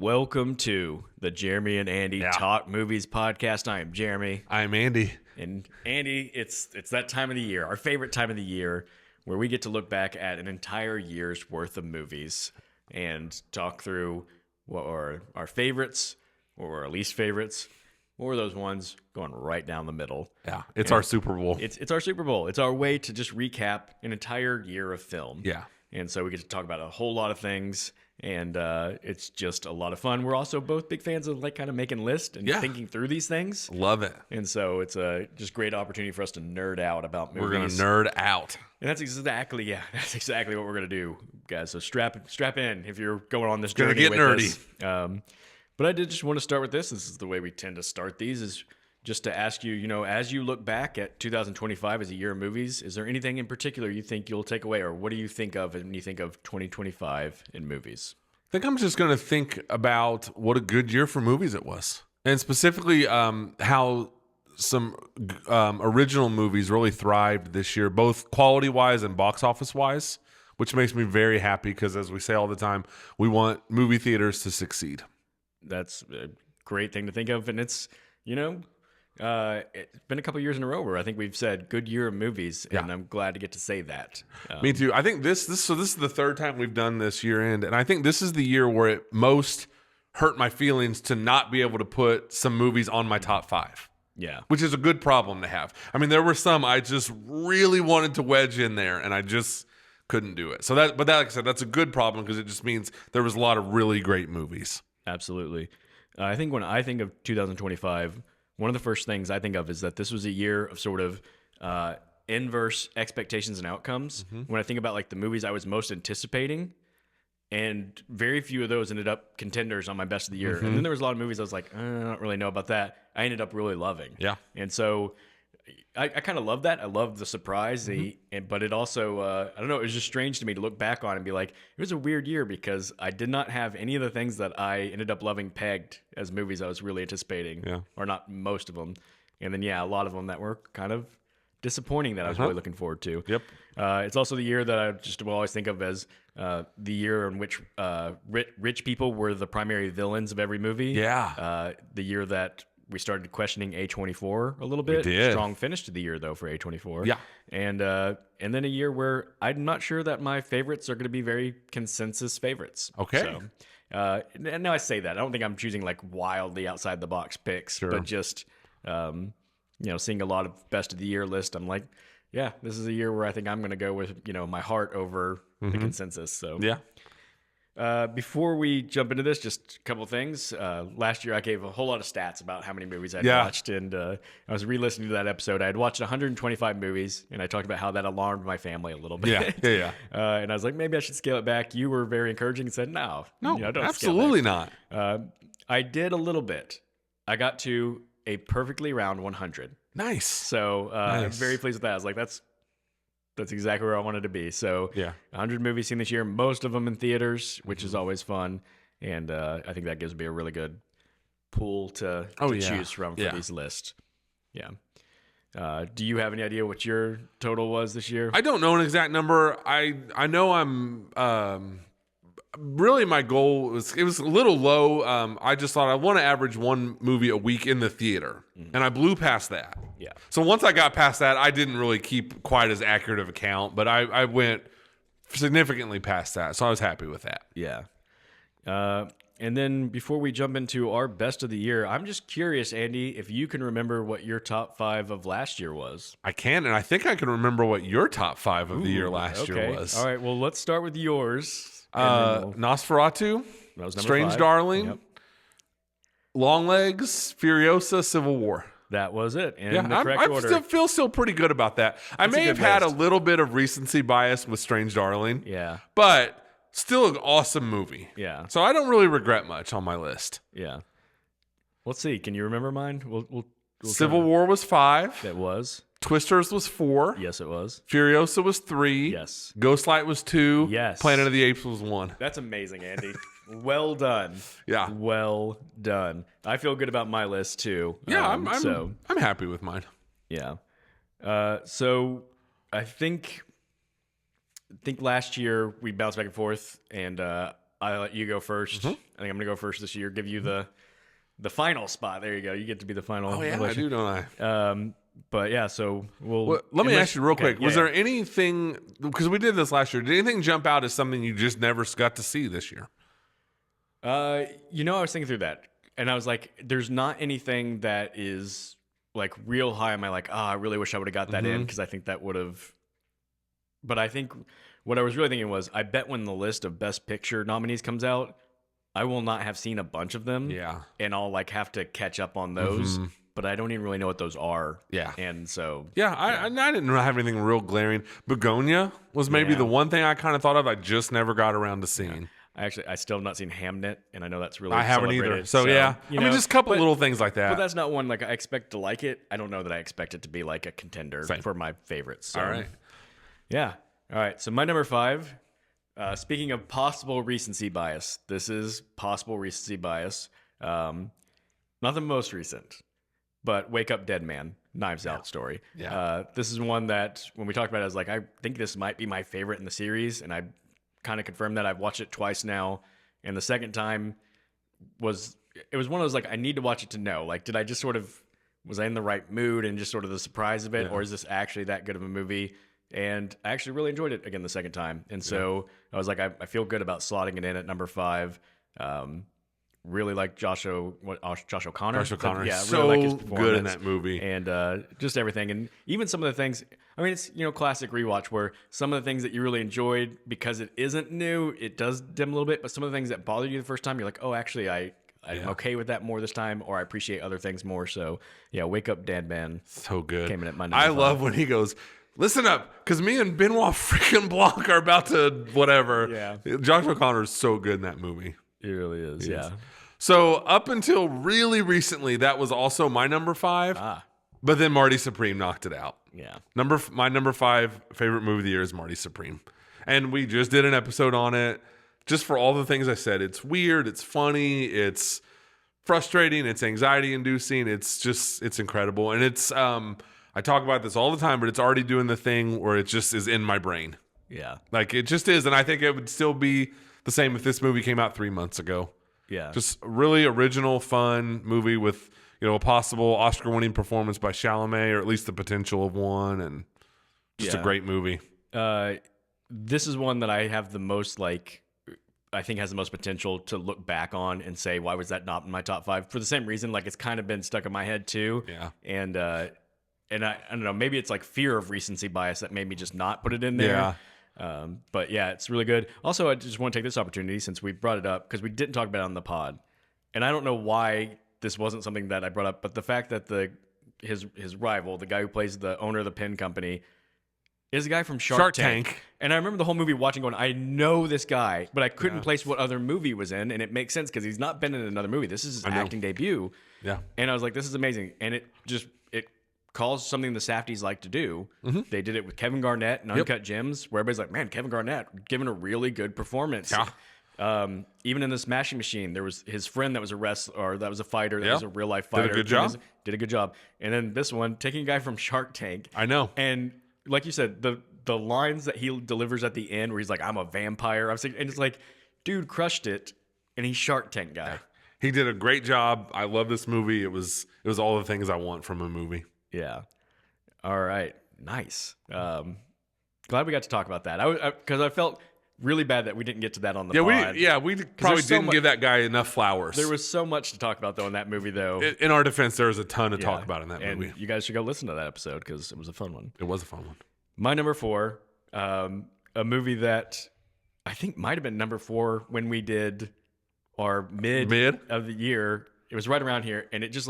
Welcome to the Jeremy and Andy Talk Movies podcast. I am Jeremy. I'm Andy. And Andy, it's that time of the year, our favorite time of the year, where we get to look back at an entire year's worth of movies and talk through what are our favorites, what were our least favorites, what were those ones going right down the middle. Yeah, it's our Super Bowl. It's our Super Bowl. It's our way to just recap an entire year of film. Yeah. And so we get to talk about a whole lot of things. And it's just a lot of fun. We're also both big fans of like kind of making lists and thinking through these things. Love it. And so it's a just great opportunity for us to nerd out about movies. We're going to nerd out. And that's exactly what we're going to do, guys. So strap in if you're going on this journey. Gonna get nerdy. But I did just want to start with this. This is the way we tend to start these, is just to ask you, as you look back at 2025 as a year of movies, is there anything in particular you think you'll take away, or what do you think of when you think of 2025 in movies? I think I'm just going to think about what a good year for movies it was. And specifically how some original movies really thrived this year, both quality-wise and box office-wise, which makes me very happy because, as we say all the time, we want movie theaters to succeed. That's a great thing to think of. And it's, it's been a couple years in a row where I think we've said good year of movies, and I'm glad to get to say that. Me too. I think this is the third time we've done this year end, and I think this is the year where it most hurt my feelings to not be able to put some movies on my top 5. Yeah. Which is a good problem to have. I mean, there were some I just really wanted to wedge in there, and I just couldn't do it. So like I said, that's a good problem because it just means there was a lot of really great movies. Absolutely. I think when I think of 2025, one of the first things I think of is that this was a year of sort of inverse expectations and outcomes. Mm-hmm. When I think about like the movies I was most anticipating, and very few of those ended up contenders on my best of the year. Mm-hmm. And then there was a lot of movies I was like, I don't really know about that. I ended up really loving. Yeah. And so I kind of love that. I love the surprise, but it also, I don't know, it was just strange to me to look back on and be like, it was a weird year because I did not have any of the things that I ended up loving pegged as movies I was really anticipating, or not most of them. And then, a lot of them that were kind of disappointing that I was really looking forward to. Yep. It's also the year that I just will always think of as the year in which rich people were the primary villains of every movie. Yeah. The year that we started questioning A24 a little bit. We did. Strong finish to the year, though, for A24. Yeah. And then a year where I'm not sure that my favorites are going to be very consensus favorites. Okay. So, and now I say that. I don't think I'm choosing like wildly outside the box picks, but just, seeing a lot of best of the year list, I'm like, this is a year where I think I'm going to go with, my heart over the consensus. So, before we jump into this, just a couple things. Last year, I gave a whole lot of stats about how many movies I'd watched, and I was re-listening to that episode. I had watched 125 movies, and I talked about how that alarmed my family a little bit. Yeah. And I was like, maybe I should scale it back. You were very encouraging and said, no, don't absolutely scale it not. I did a little bit. I got to a perfectly round 100. Nice. So I'm very pleased with that. I was like, that's exactly where I wanted to be. So 100 movies seen this year, most of them in theaters, which is always fun. And I think that gives me a really good pool to choose from for these lists. Yeah. Do you have any idea what your total was this year? I don't know an exact number. I know I'm really my goal was a little low. I just thought I want to average one movie a week in the theater, and I blew past that. Yeah. So once I got past that, I didn't really keep quite as accurate of a count, but I went significantly past that, so I was happy with that. Yeah. And then before we jump into our best of the year, I'm just curious, Andy, if you can remember what your top 5 of last year was. I can, and I think I can remember what your top 5 of the year last year was. All right, well, let's start with yours. Nosferatu, Strange 5. Darling, Longlegs, Furiosa, Civil War. That was it. In the correct order. I feel pretty good about that. I may have had a little bit of recency bias with Strange Darling. Yeah. But still an awesome movie. Yeah. So I don't really regret much on my list. Yeah. Let's see. Can you remember mine? We'll Civil War was 5. It was. Twisters was 4. Yes, it was. Furiosa was 3. Yes. Ghostlight was 2. Yes. Planet of the Apes was 1. That's amazing, Andy. Well done. Yeah. Well done. I feel good about my list too. Yeah, I'm happy with mine. Yeah. So I think last year we bounced back and forth, and I let you go first. I think I'm gonna go first this year. Give you the final spot. There you go. You get to be the final. Oh yeah, I do, don't I? But yeah, so Well, let me ask you real quick. Was yeah. there anything, because we did this last year, did anything jump out as something you just never got to see this year? I was thinking through that, and I was like, there's not anything that is like real high on my like, I really wish I would have got that in, because I think that would have. But I think what I was really thinking was, I bet when the list of Best Picture nominees comes out, I will not have seen a bunch of them. Yeah. And I'll like have to catch up on those. But I don't even really know what those are. Yeah. And so. Yeah, I didn't have anything real glaring. Begonia was maybe the one thing I kind of thought of. I just never got around to seeing. I still have not seen Hamnet, and I know that's really I haven't either. So yeah, I mean, just a couple little things like that. But that's not one like I expect to like it. I don't know that I expect it to be like a contender for my favorites. So. All right. Yeah. All right. So my number 5. Speaking of possible recency bias, this is possible recency bias. Not the most recent, but Wake Up Dead Man, Knives Out story. Yeah. This is one that when we talked about it, I was like, I think this might be my favorite in the series, and I kind of confirmed that. I've watched it twice now, and the second time was one of those like, I need to watch it to know. Like, did I just sort of, was I in the right mood and just sort of the surprise of it, or is this actually that good of a movie? And I actually really enjoyed it again the second time. And so I was like, I feel good about slotting it in at number 5. Really like Josh O'Connor. Josh O'Connor, yeah, so really like his performance good in that movie, and just everything, and even some of the things. I mean, it's classic rewatch where some of the things that you really enjoyed because it isn't new, it does dim a little bit. But some of the things that bothered you the first time, you're like, oh, actually, I'm okay with that more this time, or I appreciate other things more. So yeah, Wake Up Dead Man, so good. Came in at my number I 5. love when he goes, listen up, because me and Benoit freaking Blanc are about to whatever. Yeah. Josh O'Connor is so good in that movie. It really is. Yeah. So up until really recently, that was also my number 5. But then Marty Supreme knocked it out. Yeah. My number 5 favorite movie of the year is Marty Supreme. And we just did an episode on it. Just for all the things I said. It's weird, it's funny, it's frustrating, it's anxiety inducing, it's incredible. And it's I talk about this all the time, but it's already doing the thing where it just is in my brain. Yeah. Like it just is. And I think it would still be the same if this movie came out 3 months ago. Yeah. Just a really original, fun movie with, a possible Oscar-winning performance by Chalamet, or at least the potential of one, and just a great movie. This is one that I have the most, I think has the most potential to look back on and say, why was that not in my top 5? For the same reason, it's kind of been stuck in my head too. Yeah. And I don't know, maybe it's like fear of recency bias that made me just not put it in there. Yeah. But yeah, it's really good. Also, I just want to take this opportunity since we brought it up, because we didn't talk about it on the pod. And I don't know why this wasn't something that I brought up, but the fact that his rival, the guy who plays the owner of the pen company, is a guy from Shark Tank. And I remember the whole movie watching going, I know this guy, but I couldn't place what other movie he was in. And it makes sense because he's not been in another movie. This is his acting debut. Yeah. And I was like, this is amazing. And it calls something the Safdies like to do. Mm-hmm. They did it with Kevin Garnett and Uncut Gems, where everybody's like, man, Kevin Garnett giving a really good performance. Yeah. Even in the Smashing Machine, there was his friend that was a wrestler, or that was a fighter, that was a real life fighter. Did a good job. And then this one, taking a guy from Shark Tank. I know. And like you said, the lines that he delivers at the end, where he's like, "I'm a vampire," and it's like, dude crushed it, and he's Shark Tank guy. Yeah. He did a great job. I love this movie. It was all the things I want from a movie. Yeah. All right. Nice. Glad we got to talk about that. Because I felt really bad that we didn't get to that on the pod. We probably didn't give that guy enough flowers. There was so much to talk about, though, in that movie, though. In our defense, there was a ton to talk about in that movie. You guys should go listen to that episode, because it was a fun one. It was a fun one. My number 4, a movie that I think might have been number 4 when we did our mid of the year. It was right around here, and it just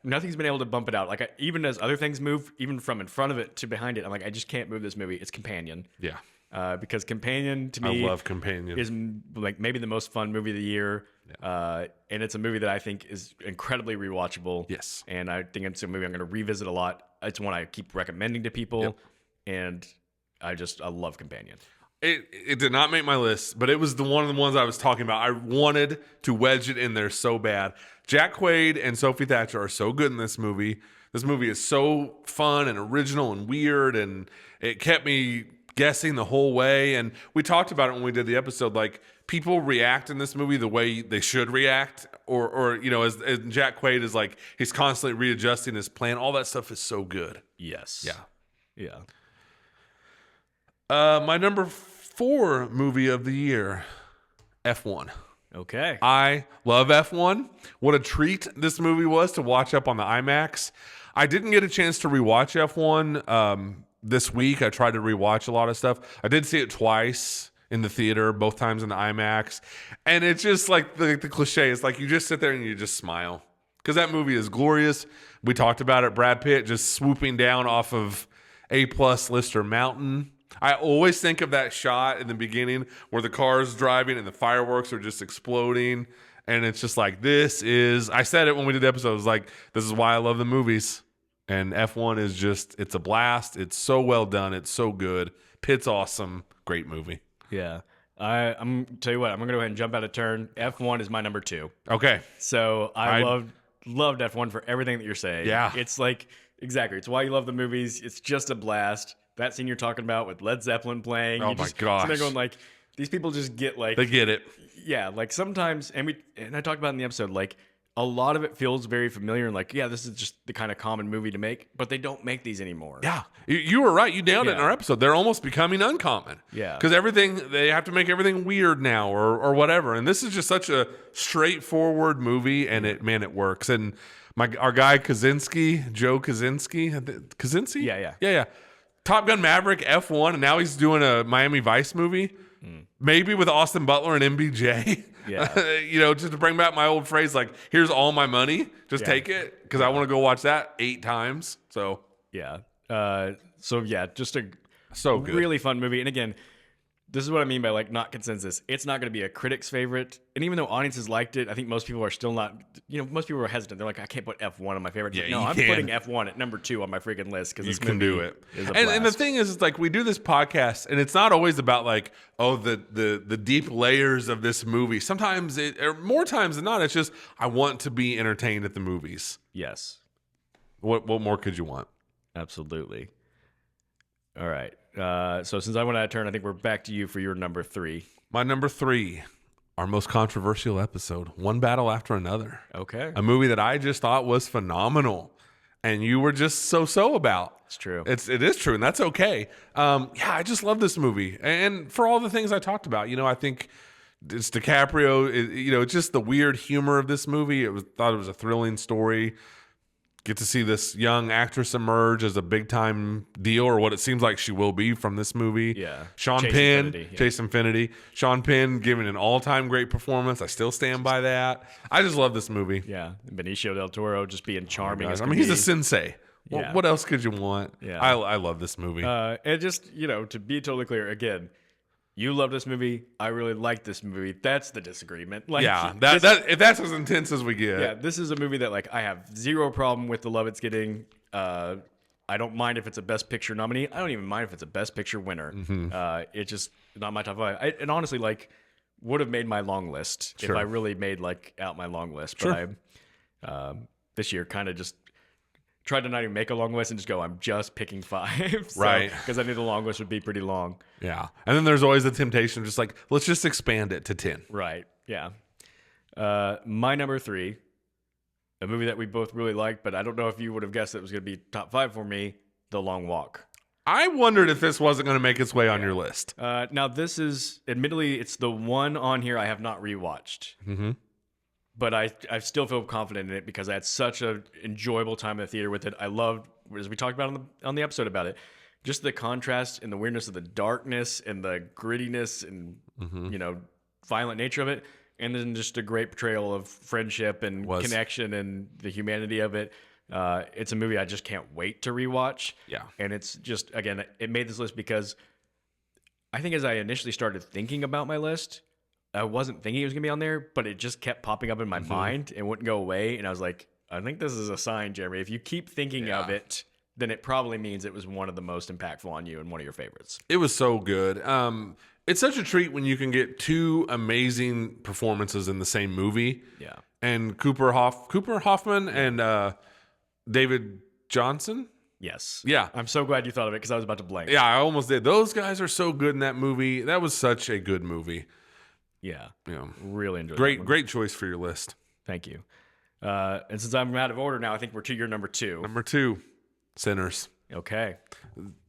nothing's been able to bump it out. Even as other things move, even from in front of it to behind it, I'm like, I just can't move this movie. It's Companion. Yeah. Because Companion, to me, I love Companion, is maybe the most fun movie of the year. Yeah. And it's a movie that I think is incredibly rewatchable. Yes. And I think it's a movie I'm going to revisit a lot. It's one I keep recommending to people. Yep. And I love Companion. It did not make my list, but it was one of the ones I was talking about. I wanted to wedge it in there so bad. Jack Quaid and Sophie Thatcher are so good in this movie. This movie is so fun and original and weird, and it kept me guessing the whole way. And we talked about it when we did the episode. Like, people react in this movie the way they should react, or as Jack Quaid is like, he's constantly readjusting his plan. All that stuff is so good. Yes. Yeah. My number 4 movie of the year, F1. Okay. I love F1. What a treat this movie was to watch up on the IMAX. I didn't get a chance to rewatch F1 this week. I tried to rewatch a lot of stuff. I did see it twice in the theater, both times in the IMAX. And it's just like the cliche. It's like you just sit there and you just smile. Because that movie is glorious. We talked about it. Brad Pitt just swooping down off of A-plus Lister Mountain. I always think of that shot in the beginning where the car's driving and the fireworks are just exploding. And it's just like, I said it when we did the episode. It was like, this is why I love the movies. And F1 is just, it's a blast. It's so well done. It's so good. Pitt's awesome. Great movie. Yeah. I'm tell you what, I'm going to go ahead and jump out of turn. F1 is my number 2. Okay. So I loved F1 for everything that you're saying. Yeah. It's like, exactly. It's why you love the movies. It's just a blast. That scene you're talking about with Led Zeppelin playing. Oh my gosh. They're going like, these people just get like. They get it. Yeah. Like sometimes, and I talked about in the episode, like a lot of it feels very familiar and like, yeah, this is just the kind of common movie to make, but they don't make these anymore. Yeah. You were right. You nailed it in our episode. They're almost becoming uncommon. Yeah. Because they have to make everything weird now or whatever. And this is just such a straightforward movie, and it works. And our guy Joe Kaczynski? Yeah. Top Gun Maverick, F1, and now he's doing a Miami Vice movie. Maybe with Austin Butler and MBJ. Yeah. Just to bring back my old phrase, like, here's all my money. Just take it, because I want to go watch that 8 times. So yeah. Just a good. Really fun movie. And again, this is what I mean by like not consensus. It's not going to be a critic's favorite. And even though audiences liked it, I think most people are still not, most people are hesitant. They're like, I can't put F1 on my favorite. Yeah, no, I'm putting F1 at number 2 on my freaking list because this can movie do it. is a blast. And the thing is, it's like we do this podcast, and it's not always about like, the deep layers of this movie. Sometimes or more times than not, it's just I want to be entertained at the movies. Yes. What more could you want? Absolutely. All right. So since I went out of turn, I think we're back to you for your number 3. My number 3, our most controversial episode, One Battle After Another. Okay. A movie that I just thought was phenomenal, and you were just so about. It's true. It is true, and that's okay. I just love this movie, and for all the things I talked about, I think it's DiCaprio. It's just the weird humor of this movie. Thought it was a thrilling story. Get to see this young actress emerge as a big time deal, or what it seems like she will be from this movie. Yeah. Chase Infinity. Sean Penn giving an all time great performance. I still stand by that. I just love this movie. Yeah. Benicio del Toro just being charming. He's a sensei. Yeah. What else could you want? Yeah. I love this movie. And just, to be totally clear, again, you love this movie. I really like this movie. That's the disagreement. Like, if that's as intense as we get. Yeah, this is a movie that like I have zero problem with the love it's getting. I don't mind if it's a Best Picture nominee. I don't even mind if it's a Best Picture winner. It's just not my top 5. And honestly, like, would have made my long list if I really made like out my long list. But I this year kind of just tried to not even make a long list and just go, I'm just picking 5. Right. Because I knew the long list would be pretty long. Yeah. And then there's always the temptation of just like, let's just expand it to 10. Right. Yeah. My number 3, a movie that we both really liked, but I don't know if you would have guessed it was going to be top 5 for me, The Long Walk. I wondered if this wasn't going to make its way on your list. Now, this is, admittedly, it's the one on here I have not rewatched. Mm-hmm. But I still feel confident in it because I had such an enjoyable time in the theater with it. I loved, as we talked about on the episode about it, just the contrast and the weirdness of the darkness and the grittiness and violent nature of it, and then just a great portrayal of friendship and connection and the humanity of it. It's a movie I just can't wait to rewatch. Yeah, and it's just, again, it made this list because I think as I initially started thinking about my list, I wasn't thinking it was going to be on there, but it just kept popping up in my mind and wouldn't go away. And I was like, I think this is a sign, Jeremy. If you keep thinking of it, then it probably means it was one of the most impactful on you and one of your favorites. It was so good. It's such a treat when you can get 2 amazing performances in the same movie. Yeah. And Cooper Hoffman and David Johnson. Yes. Yeah. I'm so glad you thought of it because I was about to blank. Yeah, I almost did. Those guys are so good in that movie. That was such a good movie. Yeah. Yeah. Really enjoyed that one. Great choice for your list. Thank you. And since I'm out of order now, I think we're to your number 2. Number 2, Sinners. Okay.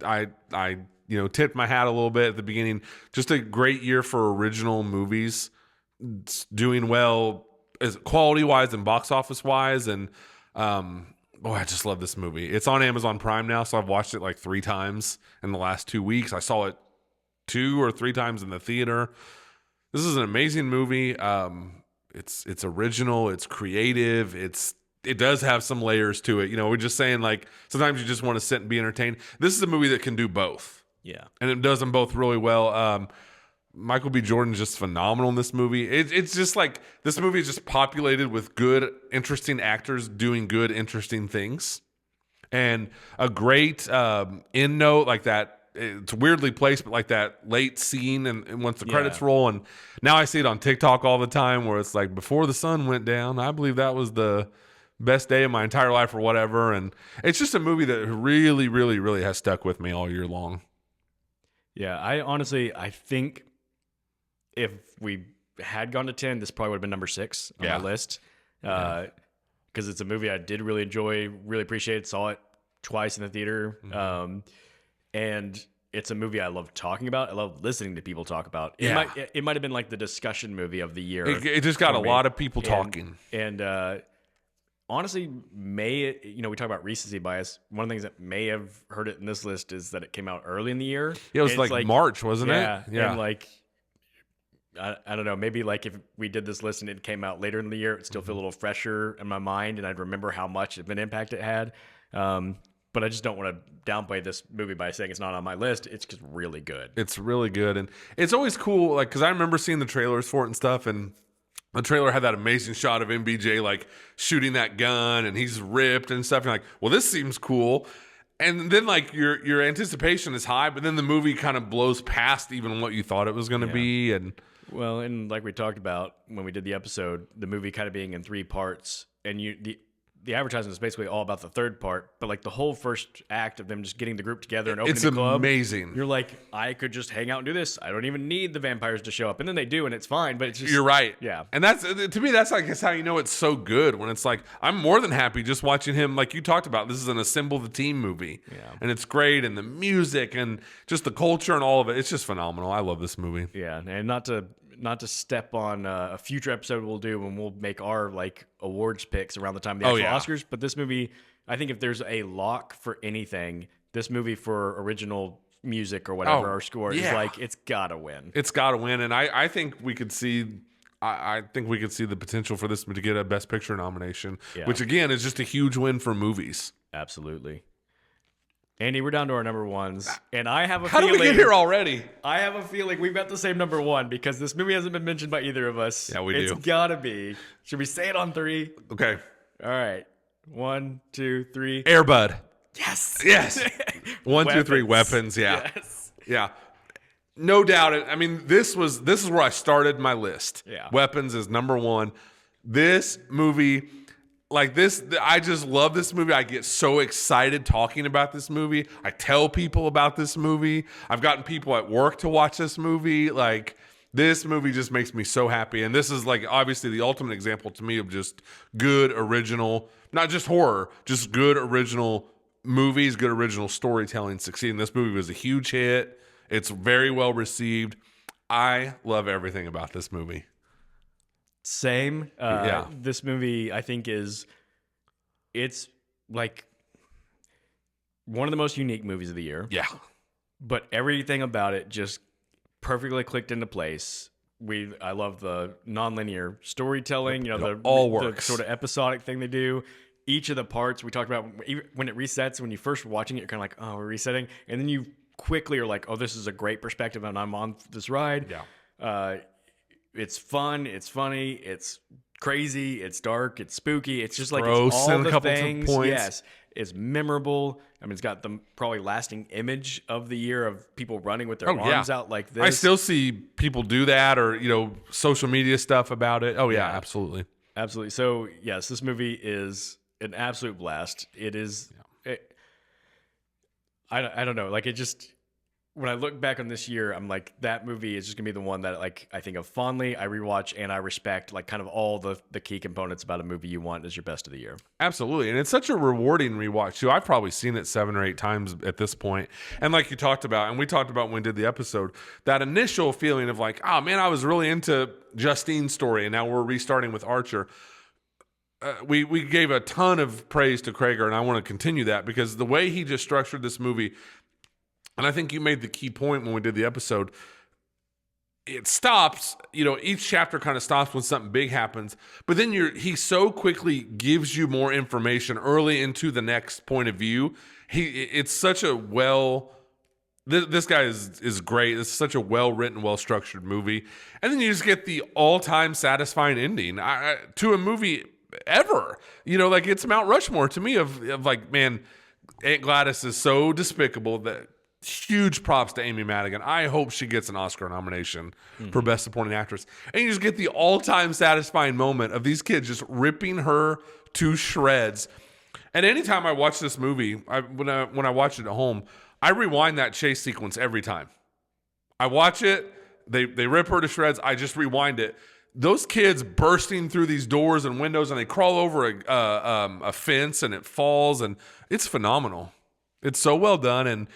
I tipped my hat a little bit at the beginning. Just a great year for original movies. It's doing well as quality wise and box office wise, and I just love this movie. It's on Amazon Prime now, so I've watched it like 3 times in the last 2 weeks. I saw it 2 or 3 times in the theater. This is an amazing movie. It's original, it's creative, it does have some layers to it. We're just saying, like, sometimes you just want to sit and be entertained. This is a movie that can do both. Yeah. And it does them both really well. Michael B. Jordan's just phenomenal in this movie. It's just like, this movie is just populated with good, interesting actors doing good, interesting things. And a great end note like that. It's weirdly placed, but like that late scene and once the credits roll. And now I see it on TikTok all the time where it's like, before the sun went down, I believe that was the best day of my entire life or whatever. And it's just a movie that really, really, really has stuck with me all year long. Yeah, I think if we had gone to 10, this probably would have been number 6 on my list. Because it's a movie I did really enjoy, really appreciate. Saw it twice in the theater. Mm-hmm. And it's a movie I love talking about. I love listening to people talk about. It might have been like the discussion movie of the year. It just got a lot of people talking. And honestly, we talk about recency bias. One of the things that may have hurt it in this list is that it came out early in the year. Yeah, it was like March, wasn't it? Yeah. And like, I don't know, maybe like if we did this list and it came out later in the year, it would still feel a little fresher in my mind and I'd remember how much of an impact it had. But I just don't want to downplay this movie by saying it's not on my list. It's just really good. It's really good. And it's always cool, like, because I remember seeing the trailers for it and stuff, and the trailer had that amazing shot of MBJ, like, shooting that gun, and he's ripped and stuff. And you're like, well, this seems cool. And then, like, your anticipation is high, but then the movie kind of blows past even what you thought it was going to be. And well, and like we talked about when we did the episode, the movie kind of being in 3 parts, and the advertisement is basically all about the third part, but like the whole first act of them just getting the group together and opening the club. It's amazing. You're like, I could just hang out and do this. I don't even need the vampires to show up. And then they do, and it's fine, but it's just... You're right. Yeah. And that's, to me, that's how you know it's so good, when it's like, I'm more than happy just watching him, like you talked about, this is an assemble the team movie. Yeah. And it's great, and the music, and just the culture and all of it. It's just phenomenal. I love this movie. Yeah, and not to step on a future episode we'll do when we'll make our like awards picks around the time of the actual Oscars. But this movie, I think if there's a lock for anything, this movie for original music or whatever our score is like, it's gotta win. It's gotta win, and I think we could see. I think we could see the potential for this to get a Best Picture nomination, which again is just a huge win for movies. Absolutely. Andy, we're down to our number 1s, and I have a feeling... How did we get here already? I have a feeling we've got the same number 1 because this movie hasn't been mentioned by either of us. Yeah, we do. It's gotta be. Should we say it on 3? Okay. All right. 1, 2, 3. Air Bud. Yes. 1, 2, 3. Weapons. Yeah. Yes. Yeah. No doubt. I mean, this is where I started my list. Yeah. Weapons is number 1. This movie... Like this, I just love this movie. I get so excited talking about this movie. I tell people about this movie. I've gotten people at work to watch this movie. Like, this movie just makes me so happy. And this is like obviously the ultimate example to me of just good original, not just horror, just good original movies, good original storytelling succeeding. This movie was a huge hit. It's very well received. I love everything about this movie. Same. This movie, I think, it's like one of the most unique movies of the year. Yeah. But everything about it just perfectly clicked into place. I love the nonlinear storytelling, the sort of episodic thing they do. Each of the parts we talked about, when it resets, when you first watching it, you're kind of like, oh, we're resetting. And then you quickly are like, oh, this is a great perspective and I'm on this ride. Yeah. It's fun, it's funny, it's crazy, it's dark, it's spooky. It's just like gross it's all in a the couple things. points. Yes, it's memorable. I mean, it's got the probably lasting image of the year of people running with their arms out like this. I still see people do that, or social media stuff about it. Oh yeah, absolutely. So yes, this movie is an absolute blast. It is. I don't know. Like it just when I look back on this year, I'm like that movie is just gonna be the one that like I think of fondly. I rewatch and I respect like kind of all the key components about a movie you want as your best of the year. Absolutely. And it's such a rewarding rewatch too. I've probably seen it 7 or 8 times at this point. And like you talked about, and we talked about when we did the episode, that initial feeling of like, oh man, I was really into Justine's story and now we're restarting with Archer. We gave a ton of praise to Krager, and I want to continue that because the way he just structured this movie, and I think you made the key point when we did the episode, it stops, each chapter kind of stops when something big happens, but then he so quickly gives you more information early into the next point of view. It's such a this guy is great. It's such a well-written, well-structured movie. And then you just get the all-time satisfying ending to a movie ever. Like it's Mount Rushmore to me of like, man, Aunt Gladys is so despicable that huge props to Amy Madigan. I hope she gets an Oscar nomination for Best Supporting Actress. And you just get the all-time satisfying moment of these kids just ripping her to shreds. And anytime I watch this movie, when I watch it at home, I rewind that chase sequence every time. I watch it, they rip her to shreds, I just rewind it. Those kids bursting through these doors and windows, and they crawl over a fence, and it falls, and it's phenomenal. It's so well done,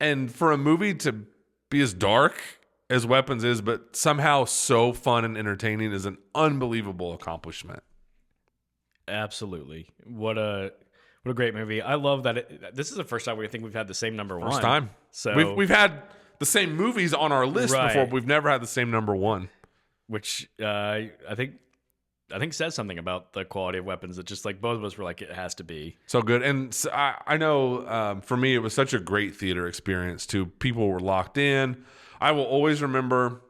and for a movie to be as dark as Weapons is, but somehow so fun and entertaining, is an unbelievable accomplishment. Absolutely, what a great movie! I love that. This is the first time we think we've had the same number one. First time. So we've had the same movies on our list before, but we've never had the same number one. Which I think says something about the quality of Weapons. That just like both of us were like, it has to be so good. And so I know for me, it was such a great theater experience too. People were locked in. I will always remember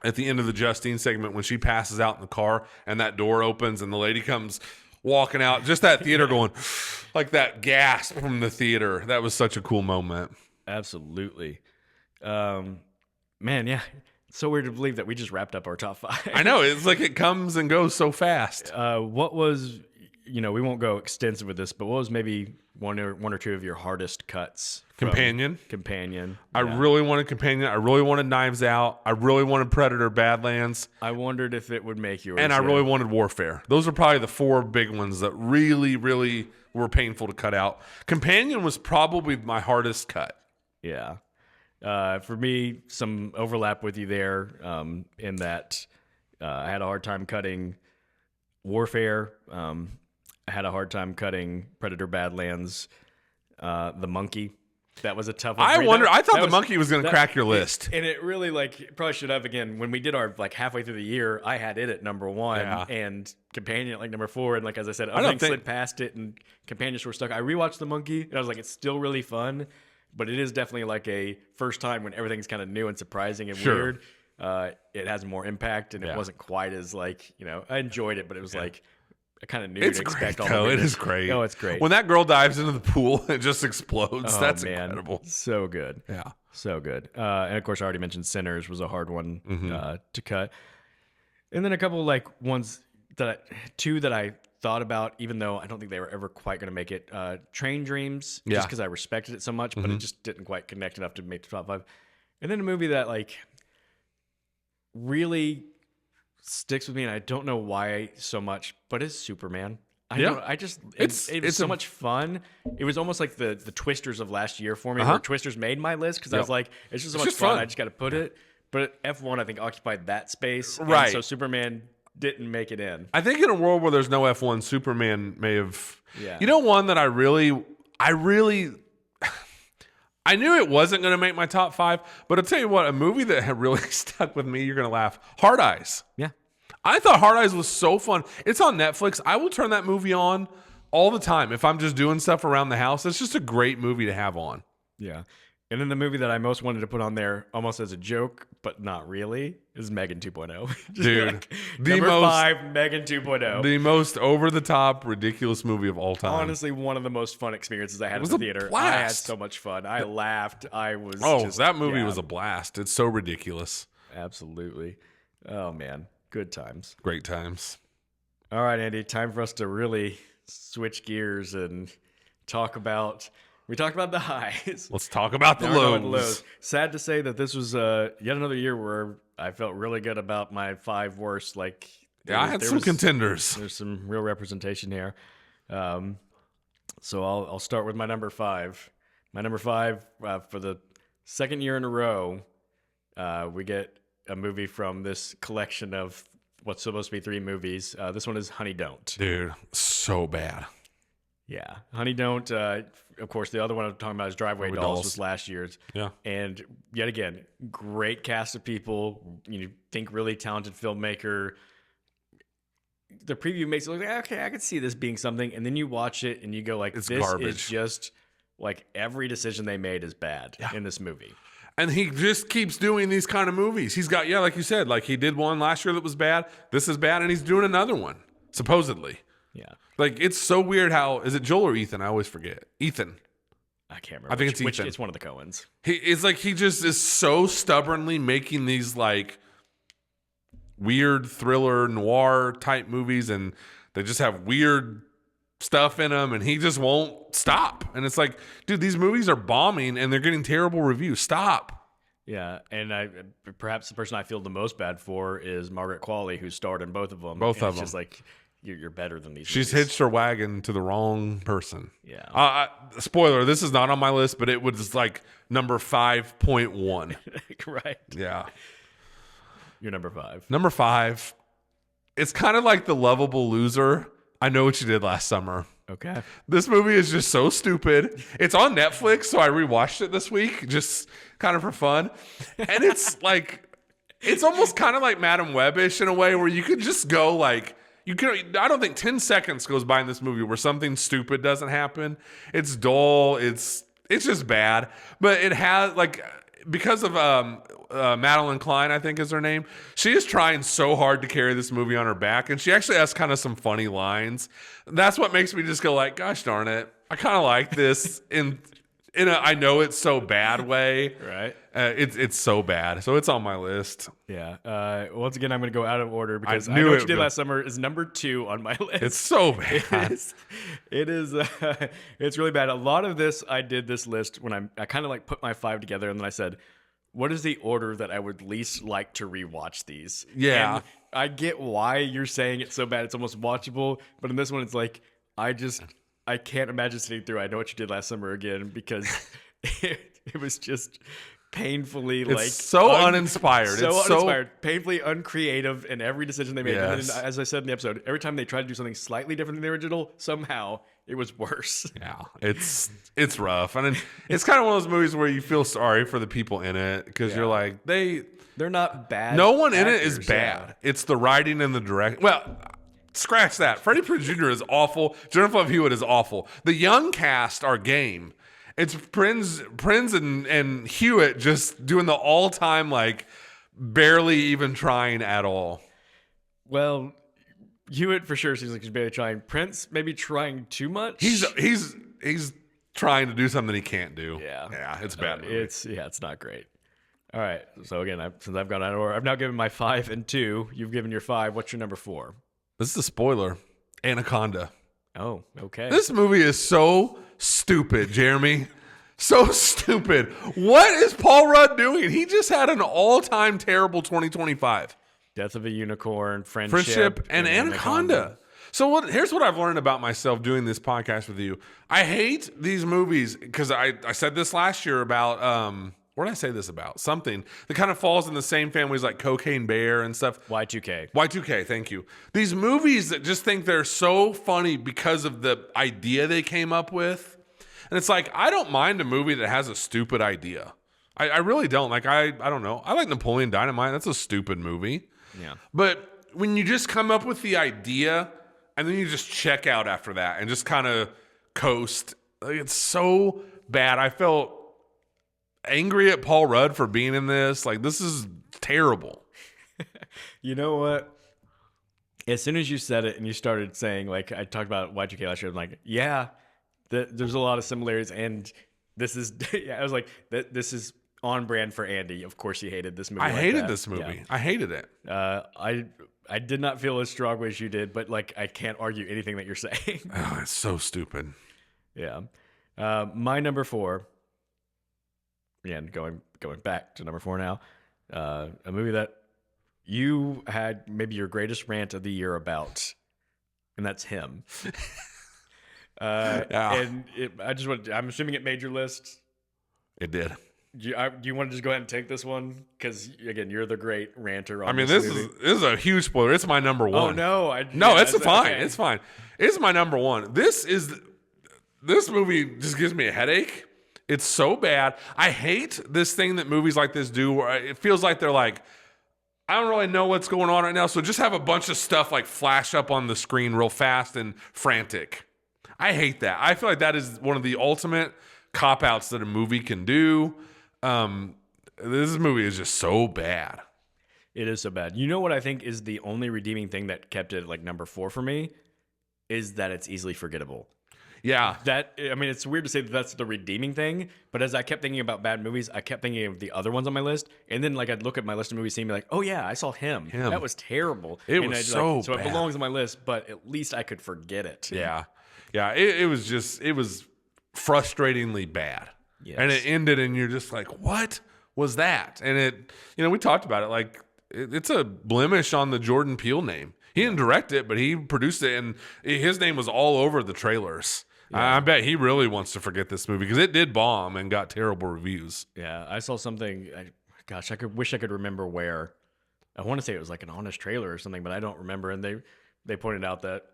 at the end of the Justine segment when she passes out in the car and that door opens and the lady comes walking out. Just that theater going like that gasp from the theater. That was such a cool moment. Absolutely, man. Yeah. It's so weird to believe that we just wrapped up our top 5. I know. It's like it comes and goes so fast. What was, we won't go extensive with this, but what was maybe one or two of your hardest cuts? Companion. I really wanted Companion. I really wanted Knives Out. I really wanted Predator Badlands. I wondered if it would make yours. And I really wanted Warfare. Those are probably the 4 big ones that really, really were painful to cut out. Companion was probably my hardest cut. Yeah. For me, some overlap with you there in that I had a hard time cutting Warfare. I had a hard time cutting Predator Badlands. The Monkey. That was a tough one. I thought the Monkey was going to crack your list. And it really probably should have again. When we did our halfway through the year, I had it at number 1 and Companion at number 4. And as I said, I slid past it and Companions were stuck. I rewatched the Monkey and I was like, it's still really fun. But it is definitely a first time when everything's kind of new and surprising and weird. It has more impact, and it wasn't quite as I enjoyed it, but it was I kind of knew to expect all of it. It is great. Oh, it's great. When that girl dives into the pool, it just explodes. Oh, that's incredible. So good. Yeah. So good. And of course, I already mentioned Sinners was a hard one to cut. And then a couple ones two that I thought about, even though I don't think they were ever quite going to make it. Train Dreams, just because I respected it so much, but it just didn't quite connect enough to make the top 5. And then a movie that really sticks with me, and I don't know why so much, but it's Superman. It was so much fun. It was almost like the Twisters of last year for me, where Twisters made my list because I was like, it's just so much fun. I just got to put it. But F1, I think, occupied that space. Right. And so Superman didn't make it in. I think in a world where there's no F1, Superman may have. Yeah. One that I knew it wasn't going to make my top 5, but I'll tell you what, a movie that had really stuck with me, you're going to laugh, Hard Eyes. Yeah. I thought Hard Eyes was so fun. It's on Netflix. I will turn that movie on all the time if I'm just doing stuff around the house. It's just a great movie to have on. Yeah. And then the movie that I most wanted to put on there, almost as a joke, but not really, is Megan 2.0. Dude, number 5, Megan 2.0. The most over-the-top, ridiculous movie of all time. Honestly, one of the most fun experiences I had in the theater. Blast. I had so much fun. I laughed. That movie was a blast. It's so ridiculous. Absolutely. Oh, man. Good times. Great times. All right, Andy, time for us to really switch gears and talk about We talked about the highs. Let's talk about the Now we're talking about lows. Sad to say that this was yet another year where I felt really good about my 5 worst. Like, Yeah, I had some contenders. There's some real representation here. So I'll start with my number 5. My number 5 for the second year in a row, we get a movie from this collection of what's supposed to be 3 movies. This one is Honey Don't. Dude, so bad. Yeah, Honey Don't. Of course, the other one I'm talking about is Driveway Dolls was last year's. Yeah. And yet again, great cast of people. You think really talented filmmaker. The preview makes it look like, okay, I could see this being something. And then you watch it and you go like, it's this garbage. is just like every decision they made is bad in this movie. And he just keeps doing these kind of movies. He's got, like you said, like he did one last year that was bad. This is bad. And he's doing another one, supposedly. Yeah. Like, it's so weird how, is it Joel or Ethan? I always forget. Ethan. I can't remember. I think it's Ethan. It's one of the Coens. It's like he just is so stubbornly making these like weird thriller noir type movies, and they just have weird stuff in them, and he just won't stop. And it's like, dude, these movies are bombing and they're getting terrible reviews. Stop. Yeah, and perhaps the person I feel the most bad for is Margaret Qualley, who starred in both of them. Both of them. Just like, you're better than these. She's movies. hitched her wagon to the wrong person. Yeah. Spoiler: this is not on my list, but it was like number 5.1. Right. Yeah. You're number 5. Number 5. It's kind of like The Lovable Loser. I Know What You Did Last Summer. Okay. This movie is just so stupid. It's on Netflix, so I rewatched it this week, just kind of for fun. And it's like, it's almost kind of like Madam Web-ish in a way, where you could just go like, I don't think 10 seconds goes by in this movie where something stupid doesn't happen. It's dull. It's just bad. But it has, like, because of Madeline Klein, I think is her name. She is trying so hard to carry this movie on her back, and she actually has kind of some funny lines. That's what makes me just go like, gosh darn it, I kind of like this in a I know it's so bad way. Right. It's so bad, so it's on my list. Yeah. Once again, I'm going to go out of order because I knew Know What it You Did would. Last Summer is number 2 on my list. It's so bad. It is. It's really bad. A lot of this, I did this list when I kind of like put my 5 together, and then I said, what is the order that I would least like to rewatch these? Yeah. And I get why you're saying it's so bad it's almost watchable, but in this one, it's like, I can't imagine sitting through I Know What You Did Last Summer again, because it was just painfully It's so uninspired. So it's uninspired, painfully uncreative in every decision they made. Yes. And then, as I said in the episode, every time they tried to do something slightly different than the original, somehow it was worse. Yeah, it's rough. I mean, it's kind of one of those movies where you feel sorry for the people in it, because you're like, they're not bad. no one in it actors, is bad. yeah. It's the writing and the direction. Well, scratch that. Freddie Prinze Jr. is awful. Jennifer Love Hewitt is awful. The young cast are game. It's Prinze and Hewitt just doing the all-time, like, barely even trying at all. Well, Hewitt for sure seems like he's barely trying. Prince maybe trying too much. He's trying to do something he can't do. Yeah, it's bad. Movie. It's not great. All right, so again, since I've gone out of order, I've now given my 5 and 2. You've given your 5. What's your number 4? This is a spoiler. Anaconda. Oh, okay. This movie is so stupid, Jeremy. So stupid. What is Paul Rudd doing? He just had an all-time terrible 2025. Death of a Unicorn, Friendship, and Anaconda. So here's what I've learned about myself doing this podcast with you. I hate these movies because I said this last year about what did I say this about? Something that kind of falls in the same families like Cocaine Bear and stuff. Y2K. Y2K, thank you. These movies that just think they're so funny because of the idea they came up with. And it's like, I don't mind a movie that has a stupid idea. I really don't. Like, I don't know. I like Napoleon Dynamite. That's a stupid movie. Yeah. But when you just come up with the idea and then you just check out after that and just kind of coast, like, it's so bad. I felt angry at Paul Rudd for being in this. Like, this is terrible. You know what? As soon as you said it and you started saying, like, I talked about Y2K last year, I'm like, yeah, there's a lot of similarities. And this is, I was like, this is on brand for Andy. Of course he hated this movie. I hated this movie. Yeah. I hated it. I did not feel as strongly as you did, but, like, I can't argue anything that you're saying. Oh, it's so stupid. Yeah. My number 4. Again, going back to number 4 now. A movie that you had maybe your greatest rant of the year about, and that's Him. Yeah. And I'm assuming it made your list. It did. Do you want to just go ahead and take this one? Because again, you're the great ranter on I mean, this this movie. is a huge spoiler. It's my number one. Oh no! It's fine. Okay. It's fine. It's my number one. This movie just gives me a headache. It's so bad. I hate this thing that movies like this do, where it feels like they're like, I don't really know what's going on right now, so just have a bunch of stuff like flash up on the screen real fast and frantic. I hate that. I feel like that is one of the ultimate cop-outs that a movie can do. This movie is just so bad. It is so bad. You know what I think is the only redeeming thing that kept it like number 4 for me is that it's easily forgettable. Yeah. It's weird to say that that's the redeeming thing, but as I kept thinking about bad movies, I kept thinking of the other ones on my list, and then like I'd look at my list of movies, seeing me like, oh yeah, I saw him. That was terrible. It was so so bad. It belongs on my list, but at least I could forget it. Yeah. It was frustratingly bad. Yes. And it ended, and you're just like, what was that? And we talked about it. Like, it's a blemish on the Jordan Peele name. He didn't direct it, but he produced it, and his name was all over the trailers. Yeah. I bet he really wants to forget this movie because it did bomb and got terrible reviews. Yeah, I saw something. I wish I could remember where. I want to say it was like an honest trailer or something, but I don't remember. And they pointed out that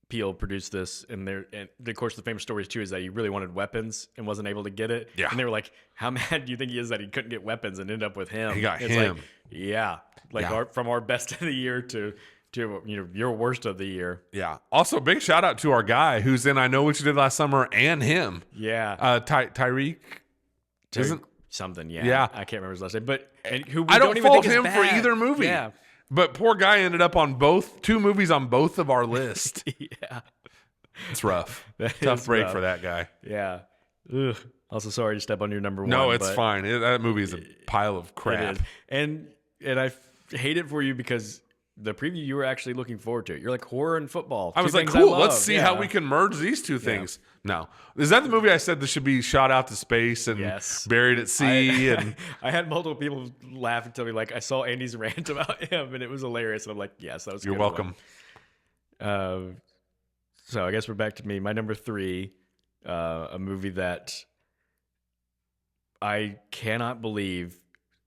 Peele produced this, and of course the famous story too is that he really wanted weapons and wasn't able to get it. Yeah, and they were like, "How mad do you think he is that he couldn't get weapons and end up with him?" He got him. From our best of the year to your worst of the year. Yeah. Also, big shout out to our guy who's in I Know What You Did Last Summer and him. Yeah. Tyreek. Isn't something? Yeah. Yeah. I can't remember his last name, but who we I don't even fault think is him bad. for either movie. Yeah. But poor guy ended up on two movies on both of our list. Yeah. It's rough. Tough break for that guy. Yeah. Ugh. Also, sorry to step on your number 1. No, it's fine. That movie is a pile of crap. And I hate it for you because the preview you were actually looking forward to. You're like horror and football. I was like, cool. Let's see how we can merge these two things. No, is that the movie I said this should be shot out to space and buried at sea? I had multiple people laugh and tell me like I saw Andy's rant about him and it was hilarious. And I'm like, yes, that was. You're welcome. So I guess we're back to me. My number 3, a movie that I cannot believe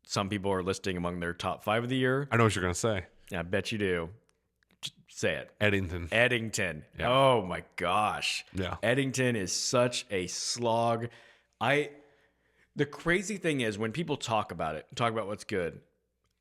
some people are listing among their top 5 of the year. I know what you're gonna say. I bet you do. Say it. Eddington. Yeah. Oh my gosh. Yeah. Eddington is such a slog. The crazy thing is when people talk about what's good,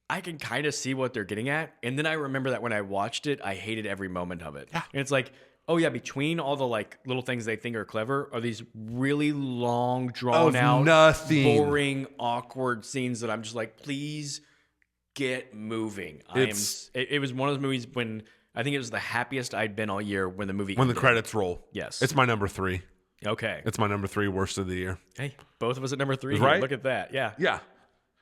I can kind of see what they're getting at. And then I remember that when I watched it, I hated every moment of it. Yeah. And it's like, oh yeah, between all the like little things they think are clever are these really long, drawn out, boring, awkward scenes that I'm just like, please get moving. It was one of those movies when I think it was the happiest I'd been all year when the credits roll. Yes. It's my number 3. Okay. It's my number 3 worst of the year. Hey, both of us at number 3. Right? Look at that. Yeah. Yeah.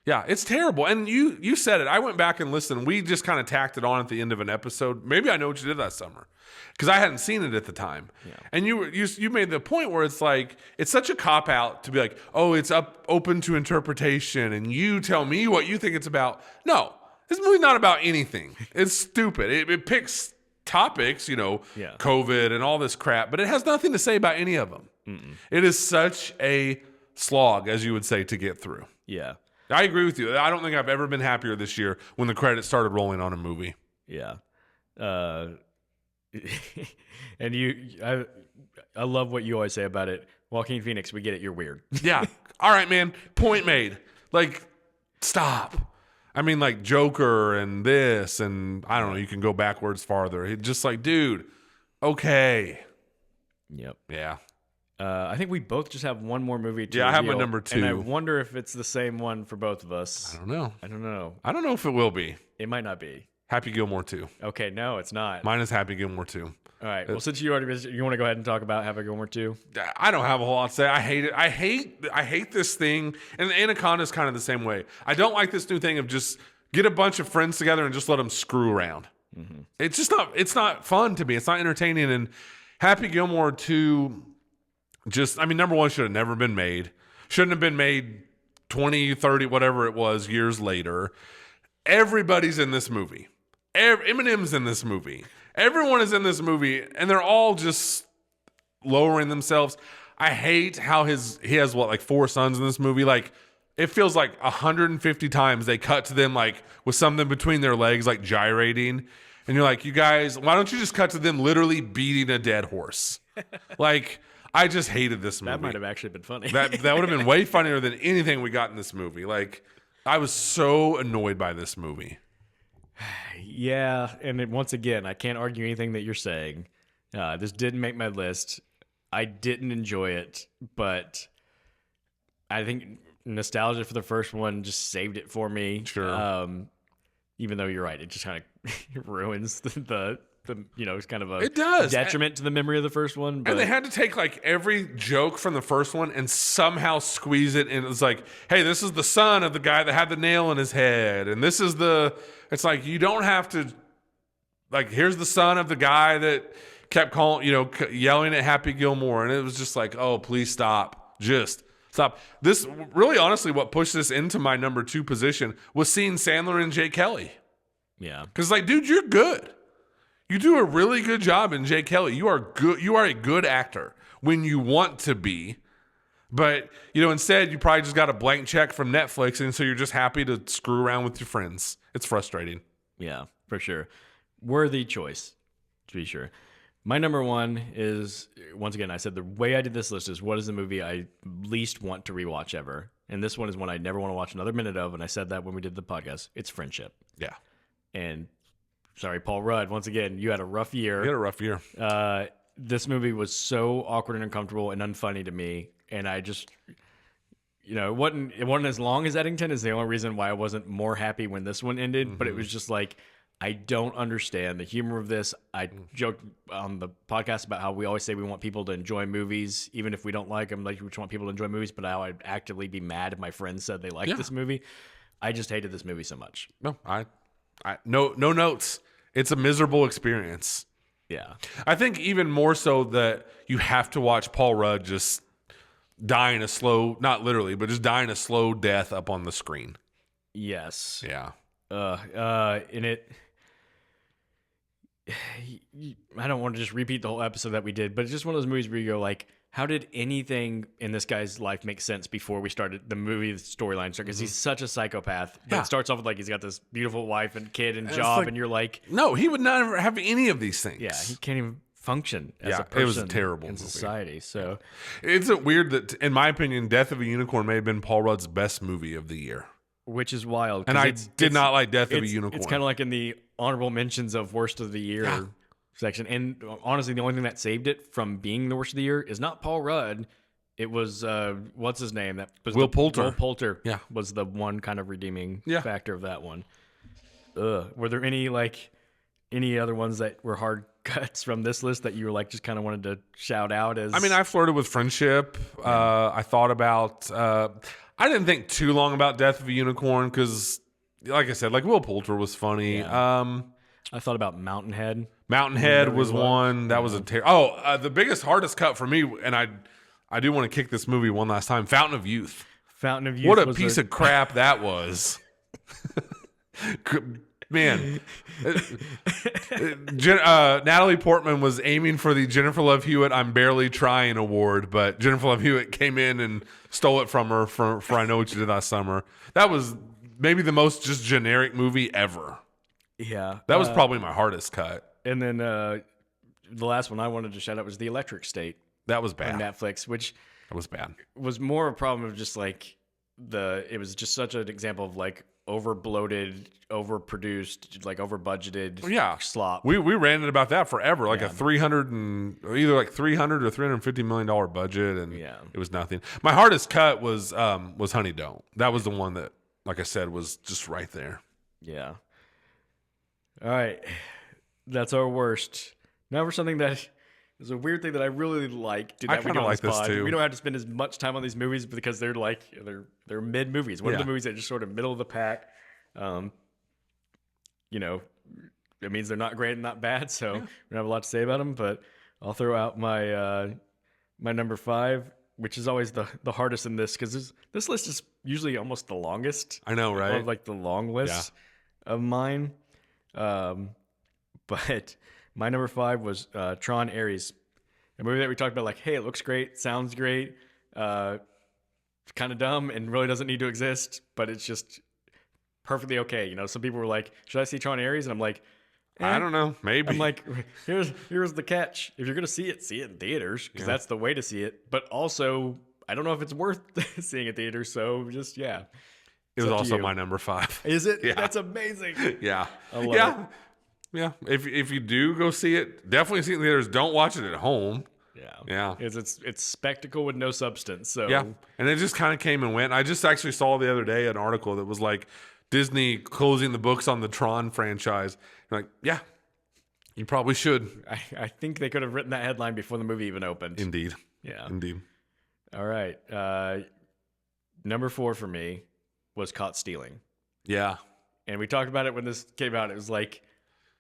Yeah, it's terrible. And you said it. I went back and listened. We just kind of tacked it on at the end of an episode. Maybe I Know What You Did Last Summer because I hadn't seen it at the time. Yeah. And you made the point where it's like it's such a cop out to be like, oh, it's open to interpretation, and you tell me what you think it's about. No, this movie's not about anything. It's stupid. It picks topics, COVID and all this crap, but it has nothing to say about any of them. Mm-mm. It is such a slog, as you would say, to get through. Yeah. I agree with you. I don't think I've ever been happier this year when the credits started rolling on a movie. Yeah. And I love what you always say about it. Joaquin Phoenix, we get it. You're weird. Yeah. All right, man. Point made. Like, stop. I mean, like Joker and this, and I don't know. You can go backwards farther. It's just like, dude, okay. Yep. Yeah. I think we both just have one more movie to I have my reveal, number 2. and I wonder if it's the same one for both of us. I don't know. I don't know if it will be. It might not be. Happy Gilmore 2. Okay, no, it's not. Mine is Happy Gilmore 2. All right. Well, since you already visited, you want to go ahead and talk about Happy Gilmore 2? I don't have a whole lot to say. I hate it. I hate this thing. And Anaconda is kind of the same way. I don't like this new thing of just get a bunch of friends together and just let them screw around. Mm-hmm. It's just not. It's not fun to me. It's not entertaining. And Happy Gilmore 2. Just, I mean, number one, should have never been made. Shouldn't have been made 20, 30, whatever it was, years later. Everybody's in this movie. Eminem's in this movie. Everyone is in this movie, and they're all just lowering themselves. I hate how he has like 4 sons in this movie. Like, it feels like 150 times they cut to them like with something between their legs, like gyrating. And you're like, you guys, why don't you just cut to them literally beating a dead horse? Like, I just hated this movie. That might have actually been funny. That would have been way funnier than anything we got in this movie. Like, I was so annoyed by this movie. Yeah, and once again, I can't argue anything that you're saying. This didn't make my list. I didn't enjoy it, but I think nostalgia for the first one just saved it for me. Sure. Even though you're right, it just kind of ruins the it's kind of a It does. detriment to the memory of the first one. But And they had to take like every joke from the first one and somehow squeeze it in. It was like, hey, this is the son of the guy that had the nail in his head. And this is it's like, you don't have to, like, here's the son of the guy that kept calling, yelling at Happy Gilmore. And it was just like, oh, please stop. Just stop. This really, honestly, what pushed this into my number 2 position was seeing Sandler and Jay Kelly. yeah, Because, like, dude, you're good. You do a really good job in Jay Kelly. You are good. You are a good actor when you want to be. But, instead you probably just got a blank check from Netflix, and so you're just happy to screw around with your friends. It's frustrating. yeah, for sure. Worthy choice, to be sure. My number 1 is, once again, I said the way I did this list is what is the movie I least want to rewatch ever. And this one is one I never want to watch another minute of, and I said that when we did the podcast. It's Friendship. Yeah. And sorry, Paul Rudd, once again, you had a rough year. You had a rough year. This movie was so awkward and uncomfortable and unfunny to me, and I just, it wasn't as long as Eddington is the only reason why I wasn't more happy when this one ended, but it was just like, I don't understand the humor of this. I joked on the podcast about how we always say we want people to enjoy movies, even if we don't like them. Like, we just want people to enjoy movies, but how I'd actively be mad if my friends said they liked this movie. I just hated this movie so much. No, no notes. It's a miserable experience. Yeah. I think even more so that you have to watch Paul Rudd just dying a slow, not literally, but just dying a slow death up on the screen. Yes. Yeah. And it, I don't want to just repeat the whole episode that we did, but it's just one of those movies where you go like, how did anything in this guy's life make sense before we started the movie storyline? Because he's such a psychopath. But it starts off with like he's got this beautiful wife and kid and job, like, and you're like, no, he would not have any of these things. yeah, he can't even function as a person. It was a terrible in movie. society. So It's weird that, in my opinion, Death of a Unicorn may have been Paul Rudd's best movie of the year. which is wild. And I did not like Death of a Unicorn. It's kind of like in the honorable mentions of worst of the year section. And honestly, the only thing that saved it from being the worst of the year is not Paul Rudd. It was what's his name? That was Will Poulter. Will Poulter. Yeah. Was the one kind of redeeming Yeah. factor of that one. Were there any other ones that were hard cuts from this list that you were like just kind of wanted to shout out as? I mean, I flirted with Friendship. I thought about. I didn't think too long about Death of a Unicorn because, like I said, like Will Poulter was funny. Yeah. I thought about Mountainhead. Mountainhead was one that was a the biggest hardest cut for me, and I do want to kick this movie one last time. Fountain of Youth. Fountain of Youth. What a piece of crap that was. Man, Natalie Portman was aiming for the Jennifer Love Hewitt "I'm Barely Trying" award, but Jennifer Love Hewitt came in and stole it from her for I Know What You Did Last Summer. That was maybe the most just generic movie ever. Yeah, That was probably my hardest cut. And then the last one I wanted to shout out was The Electric State That was bad. on Netflix, which That was bad. was more a problem of just like it was just such an example of like over bloated, overproduced, like over budgeted slop. We ran it about that forever, like Yeah. a $300 or $350 million budget, and it was nothing. My hardest cut was Honey Don't. That was the one that, like I said, was just right there. Yeah. All right, that's our worst. Now for something that is a weird thing that I really like. I kind of like this too. We don't have to spend as much time on these movies because they're like they're mid movies. One of the movies that are just sort of middle of the pack. It means they're not great and not bad. So we don't have a lot to say about them. But I'll throw out my My number 5, which is always the hardest in this, because this list is usually almost the longest. I know, right? Of like the long list of mine. Um, but my number 5 was Tron Ares, a movie that we talked about. Like, hey, it looks great, sounds great, kind of dumb, and really doesn't need to exist, but it's just perfectly okay. Some people were like, should I see Tron Ares? And I'm like, I don't know. Maybe. I'm like, here's the catch. If you're gonna see it in theaters, because that's the way to see it. But also, I don't know if it's worth seeing in theaters. So just it was also my number 5. Is it? Yeah. That's amazing. Yeah. I love it. Yeah. If you do go see it, definitely see it in theaters. Don't watch it at home. Yeah. It's spectacle with no substance. So Yeah. And it just kind of came and went. I just actually saw the other day an article that was like Disney closing the books on the Tron franchise. I'm like, yeah, you probably should. I think they could have written that headline before the movie even opened. Indeed. Yeah. Indeed. All right. Number 4 for me was Caught Stealing. Yeah. And we talked about it when this came out. It was like,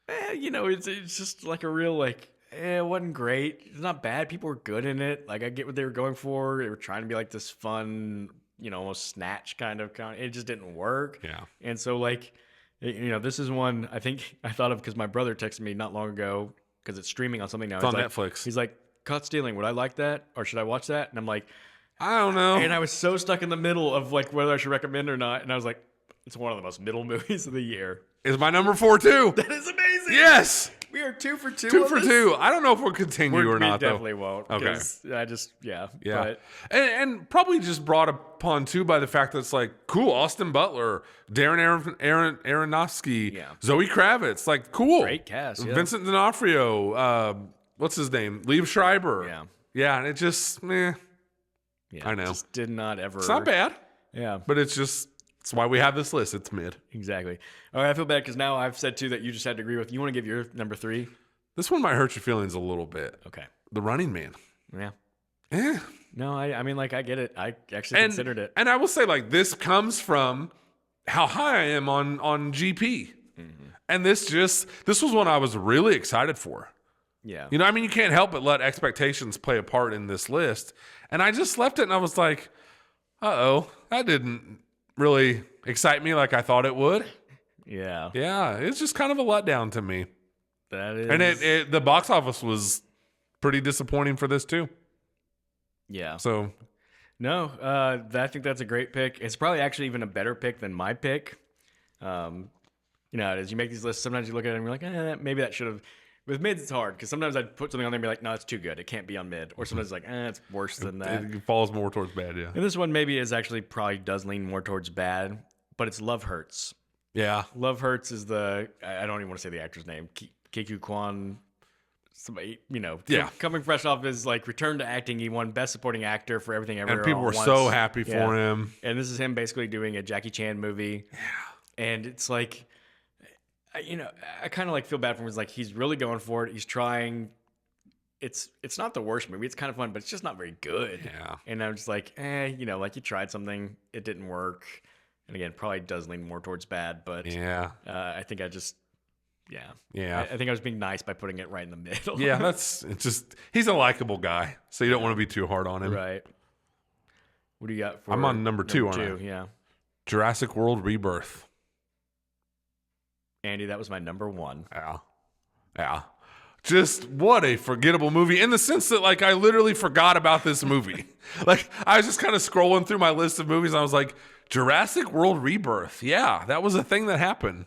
it's just like a real it wasn't great. It's not bad. People were good in it. Like, I get what they were going for. They were trying to be like this fun, almost Snatch kind of. It just didn't work. Yeah. And so this is one I think I thought of because my brother texted me not long ago because it's streaming on something now. It's on Netflix. He's like, Caught Stealing. Would I like that, or should I watch that? And I'm like, I don't know. And I was so stuck in the middle of like whether I should recommend or not. And I was like, it's one of the most middle movies of the year. It's my number 4 too. That is amazing. Yes. We are 2 for 2. 2 for 2. I don't know if we'll continue or not, we definitely won't. Okay. I just, Yeah. But, And probably just brought upon too by the fact that it's like, cool, Austin Butler, Darren Aronofsky, Zoe Kravitz, like, cool. Great cast, yeah. Vincent D'Onofrio, what's his name? Liev Schreiber. Yeah. Yeah, and it just, yeah, I know. Just did not ever. It's not bad. Yeah. But it's just, it's why we have this list. It's mid. Exactly. All right, I feel bad because now I've said 2 that you just had to agree with. You want to give your number 3? This one might hurt your feelings a little bit. Okay. The Running Man. Yeah. Yeah. No, I mean, I get it. I actually considered it. And I will say, this comes from how high I am on GP. Mm-hmm. And this was one I was really excited for. Yeah. You can't help but let expectations play a part in this list. And I just left it and I was like, uh-oh, that didn't really excite me like I thought it would. Yeah. Yeah, it's just kind of a letdown to me. That is. And the box office was pretty disappointing for this too. Yeah. So. No, I think that's a great pick. It's probably actually even a better pick than my pick. As you make these lists, sometimes you look at it and you're like, maybe that should have. With mids, it's hard because sometimes I'd put something on there and be like, no, it's too good. It can't be on mid. Or sometimes it's like, it's worse than that. It falls more towards bad, yeah. And this one maybe is actually probably does lean more towards bad, but it's Love Hurts. Yeah. Love Hurts is I don't even want to say the actor's name. Kiku Kwan. Somebody, coming fresh off his return to acting. He won Best Supporting Actor for Everything Everywhere. And people were so happy for him. And this is him basically doing a Jackie Chan movie. Yeah. And it's like, I kind of feel bad for him. It's like he's really going for it. He's trying. It's not the worst movie. It's kind of fun, but it's just not very good. Yeah. And I'm just like, you tried something, it didn't work. And again, probably does lean more towards bad, but yeah, I think I just. Yeah. I think I was being nice by putting it right in the middle. Yeah, he's a likable guy, so you don't want to be too hard on him. Right. What do you got for I'm on number 2, aren't I? Yeah. Jurassic World Rebirth. Andy, that was my number 1. Yeah. Just what a forgettable movie in the sense that I literally forgot about this movie. I was just kind of scrolling through my list of movies and I was like, Jurassic World Rebirth. Yeah, that was a thing that happened.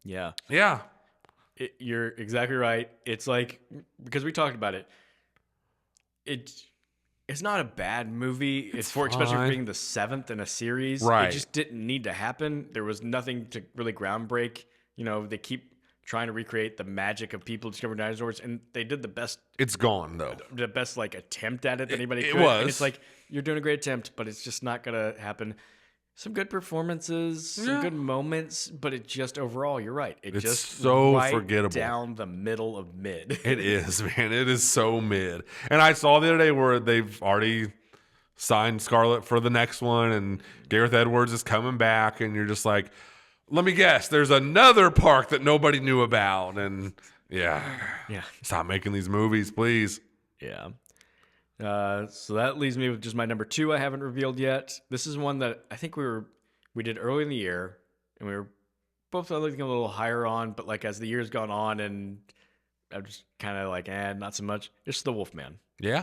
Yeah. Yeah. You're exactly right. It's because we talked about it. It's not a bad movie. Especially for being the 7th in a series. Right. It just didn't need to happen. There was nothing to really groundbreak. They keep trying to recreate the magic of people discovering dinosaurs, and they did the best. It's gone though. The best attempt at it that anybody could. It was. And it's you're doing a great attempt, but it's just not gonna happen. Some good performances, some good moments, but it just overall, you're right. It's just so right forgettable down the middle of mid. It is, man. It is so mid. And I saw the other day where they've already signed Scarlett for the next one, and Gareth Edwards is coming back, and you're just like, let me guess, there's another park that nobody knew about, and yeah, stop making these movies, please. Yeah. So that leaves me with just my number 2 I haven't revealed yet. This is one that I think we did early in the year, and we were both looking a little higher on, but like as the year's gone on, and I'm just kind of like, not so much. It's The Wolfman. Yeah.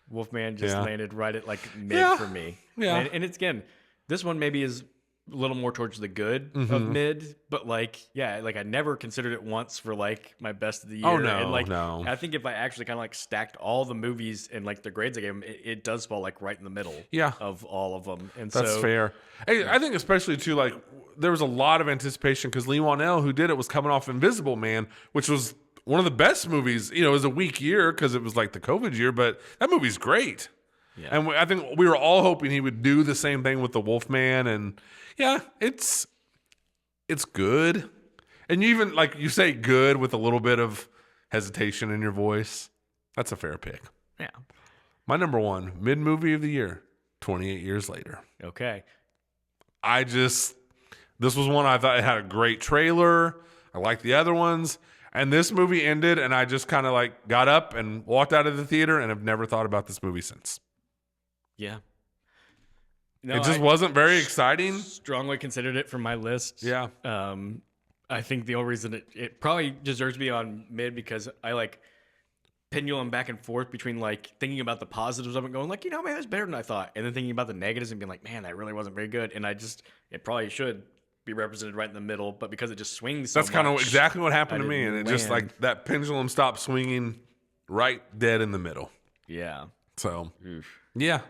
Wolfman just Yeah. landed right at like mid Yeah. for me. Yeah. And it's again, this one maybe is a little more towards the good of mid, but like, like I never considered it once for like my best of the year. Oh, no, and like, no. I think if I actually kind of like stacked all the movies and like the grades I gave them, it does fall like right in the middle Yeah. of all of them. And That's so fair. Hey, I think especially too, like there was a lot of anticipation because Lee Wanell, who did it, was coming off Invisible Man, which was one of the best movies. You know, it was a weak year because it was like the COVID year, but that movie's great. Yeah. And I think we were all hoping he would do the same thing with The Wolfman, and yeah, it's good. And you even like you say good with a little bit of hesitation in your voice. That's a fair pick. Yeah. My number 1 mid movie of the year, 28 Years Later. Okay. This was one I thought it had a great trailer. I liked the other ones. And this movie ended, and I just kind of like got up and walked out of the theater and have never thought about this movie since. Yeah. No, It just I wasn't very exciting. strongly considered it for my list. Yeah. I think the only reason it probably deserves to be on mid because I like pendulum back and forth between like thinking about the positives of it, going like, man, it's better than I thought, and then thinking about the negatives and being like, man, that really wasn't very good. And it probably should be represented right in the middle, but because it just swings so That's kind of much, exactly what happened I to me. And didn't it just land. like that pendulum stopped swinging right dead in the middle. Yeah. So, Oof. yeah.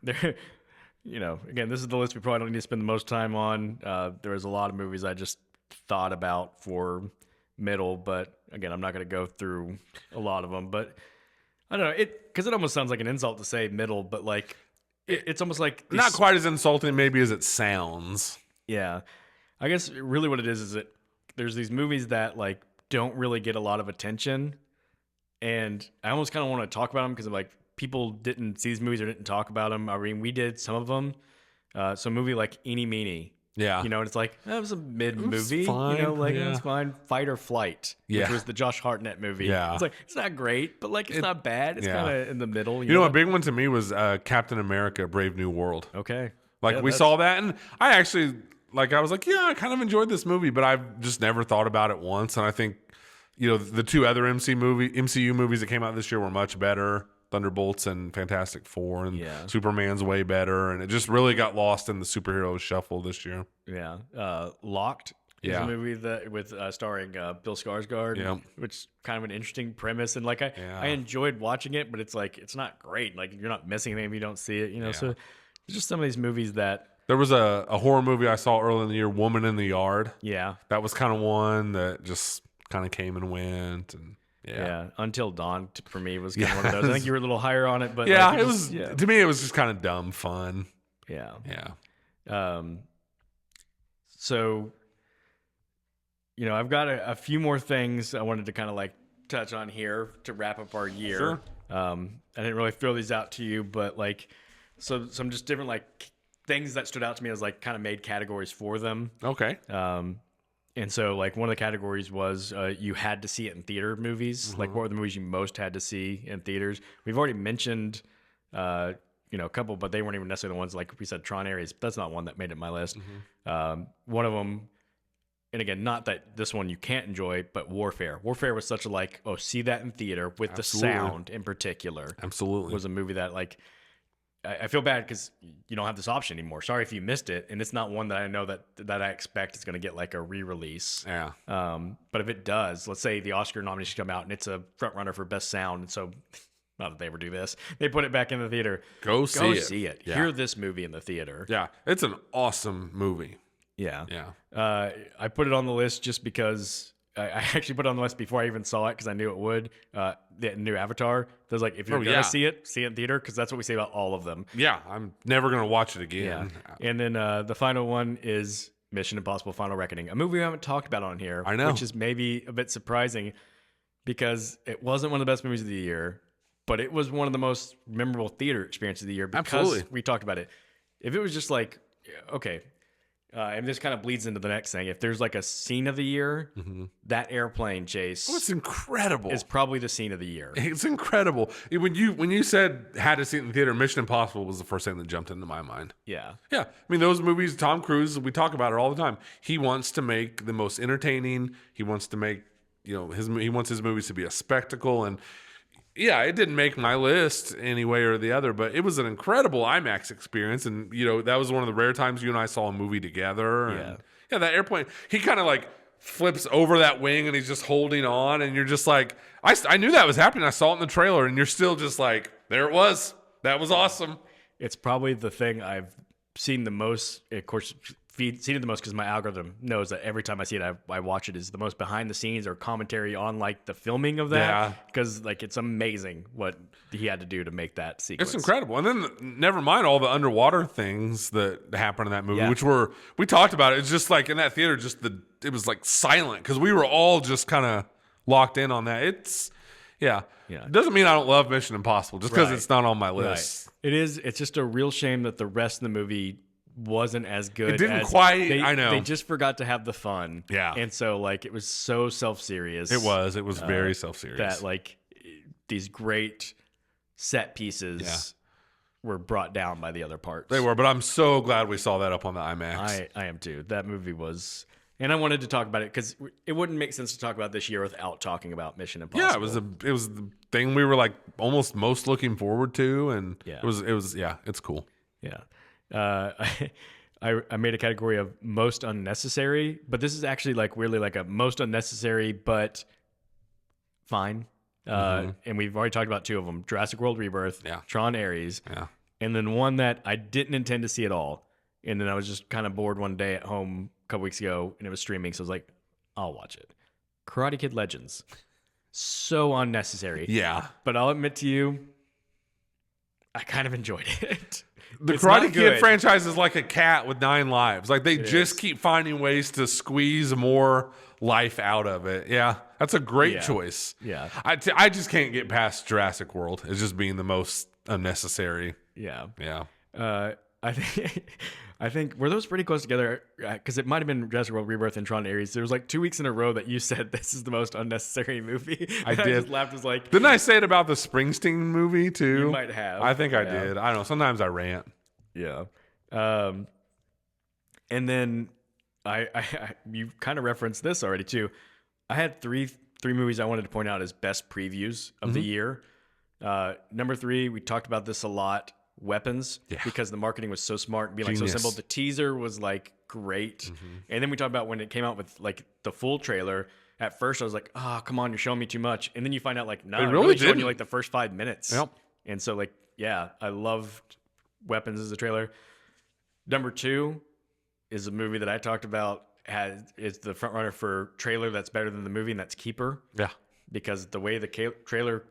There, again, this is the list we probably don't need to spend the most time on. There was a lot of movies I just thought about for middle, but again, I'm not going to go through a lot of them. But I don't know because it almost sounds like an insult to say middle, but like it's almost like Not quite as insulting maybe as it sounds. Yeah, I guess really what it is that there's these movies that like don't really get a lot of attention, and I almost kind of want to talk about them because like people didn't see these movies or didn't talk about them. I mean, we did some of them. So a movie like Eeny Meeny. Yeah. And it's like, that was a mid movie. fine, It's fine. Fight or Flight, Yeah. which was the Josh Hartnett movie. Yeah. It's like, it's not great, but like, it's not bad. It's yeah. kind of in the middle. You know, a big one to me was Captain America, Brave New World. Okay. Like Yeah, we saw that, and I actually, like I was like, yeah, I kind of enjoyed this movie, but I've just never thought about it once. And I think, the 2 other MCU movies that came out this year were much better. Thunderbolts and Fantastic Four, and Yeah. Superman's way better, and it just really got lost in the superhero shuffle this year. Yeah. Locked is Yeah. a movie that with starring Bill Skarsgård, Yeah. which is kind of an interesting premise. And like, I Yeah. enjoyed watching it, but it's like, it's not great. Like, you're not missing anything if you don't see it, So there's just some of these movies that, There was a horror movie I saw early in the year, Woman in the Yard. yeah. That was kind of one that just kind of came and went, and Yeah. Until Dawn for me was kind of one of those. I think you were a little higher on it, but yeah, like, it was to me. It was just kind of dumb fun. Yeah. Yeah. So, I've got a few more things I wanted to kind of like touch on here to wrap up our year. Sure. I didn't really throw these out to you, but like, so some just different like things that stood out to me as like kind of made categories for them. Okay. And so like one of the categories was you had to see it in theater movies. Like what were the movies you most had to see in theaters? We've already mentioned a couple, but they weren't even necessarily the ones like we said Tron Ares. That's not one that made it my list. One of them, and again, not that this one you can't enjoy, but Warfare. Warfare was such a like, see that in theater with Absolutely. the sound in particular. Absolutely. Was a movie that like I feel bad because you don't have this option anymore. Sorry if you missed it, and it's not one that I know that I expect is going to get like a re-release. Yeah. But if it does, let's say the Oscar nominations come out and it's a front runner for best sound, and so not that they ever do this, they put it back in the theater. Go see it. Yeah. Hear this movie in the theater. Yeah. It's an awesome movie. Yeah. Yeah. I put it on the list just because I actually put it on the list before I even saw it because I knew it would. The new Avatar. There's like, if you're going to see it in theater, because that's what we say about all of them. Yeah. I'm never going to watch it again. And then the final one is Mission Impossible Final Reckoning, a movie we haven't talked about on here. I know. Which is maybe a bit surprising because it wasn't one of the best movies of the year, but it was one of the most memorable theater experiences of the year because Absolutely. we talked about it. If it was just like, okay, and this kind of bleeds into the next thing. If there's like a scene of the year, that airplane chase it's incredible. is probably the scene of the year. It's incredible. When you said had to see it in the theater, Mission Impossible was the first thing that jumped into my mind. Yeah. Yeah. I mean, those movies, Tom Cruise, we talk about it all the time. He wants to make the most entertaining. He wants to make, he wants his movies to be a spectacle. And yeah, it didn't make my list any way or the other, but it was an incredible IMAX experience. And, that was one of the rare times you and I saw a movie together. And yeah, that airplane, he kind of like flips over that wing and he's just holding on. And you're just like, I knew that was happening. I saw it in the trailer and you're still just like, there it was. That was awesome. It's probably the thing I've seen the most, of course, seen it the most because my algorithm knows that every time I see it, I watch it, is the most behind the scenes or commentary on like the filming of that. Because like it's amazing what he had to do to make that sequence. It's incredible. And then never mind all the underwater things that happened in that movie, which we talked about it. It's just like in that theater, it was like silent because we were all just kind of locked in on that. Yeah. It doesn't mean I don't love Mission Impossible just because it's not on my list. Right. It is. It's just a real shame that the rest of the movie wasn't as good. It didn't quite. I know. They just forgot to have the fun. Yeah. And so like it was so self-serious. It was very self-serious. That like these great set pieces were brought down by the other parts. They were, but I'm so glad we saw that up on the IMAX. I am too. That movie was. And I wanted to talk about it because it wouldn't make sense to talk about this year without talking about Mission Impossible. Yeah, it was the thing we were like almost most looking forward to, and it was it's cool. Yeah, I made a category of most unnecessary, but this is actually like weirdly like a most unnecessary but fine. And we've already talked about two of them: Jurassic World Rebirth, Tron Ares, and then one that I didn't intend to see at all, and then I was just kind of bored one day at home couple weeks ago and it was streaming, so I was like, I'll watch it. Karate Kid Legends. So unnecessary. Yeah. But I'll admit to you, I kind of enjoyed it. The Karate Kid franchise is like a cat with 9 lives. Like they just keep finding ways to squeeze more life out of it. Yeah. That's a great choice. Yeah. I just can't get past Jurassic World as just being the most unnecessary. Yeah. Yeah. I think were those pretty close together because it might have been Jurassic World Rebirth and Tron Ares. There was like 2 weeks in a row that you said this is the most unnecessary movie. I did. I just laughed. Was like, didn't I say it about the Springsteen movie too? You might have. I think I did. I don't know. Sometimes I rant. Yeah. And then you kind of referenced this already too. I had three movies I wanted to point out as best previews of the year. Number 3, we talked about this a lot. Weapons, because the marketing was so smart and being like so simple. The teaser was like great, and then we talked about when it came out with like the full trailer. At first, I was like, "Oh, come on, you're showing me too much," and then you find out like, no, it really showing you like the first 5 minutes. Yep. And so like, yeah, I loved Weapons as a trailer. Number 2 is a movie that I talked about. Is the front runner for trailer that's better than the movie, and that's Keeper. Yeah, because the way the trailer.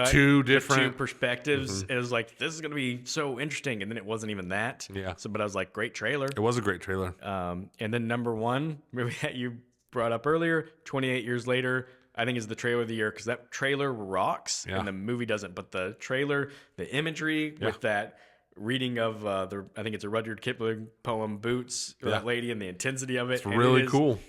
Two different perspectives. It was like, this is going to be so interesting. And then it wasn't even that. Yeah. So, but I was like, great trailer. It was a great trailer. And then number 1, movie that you brought up earlier, 28 Years Later, I think is the trailer of the year because that trailer rocks and the movie doesn't. But the trailer, the imagery with that reading of I think it's a Rudyard Kipling poem, Boots, or that lady, and the intensity of it. It's really cool.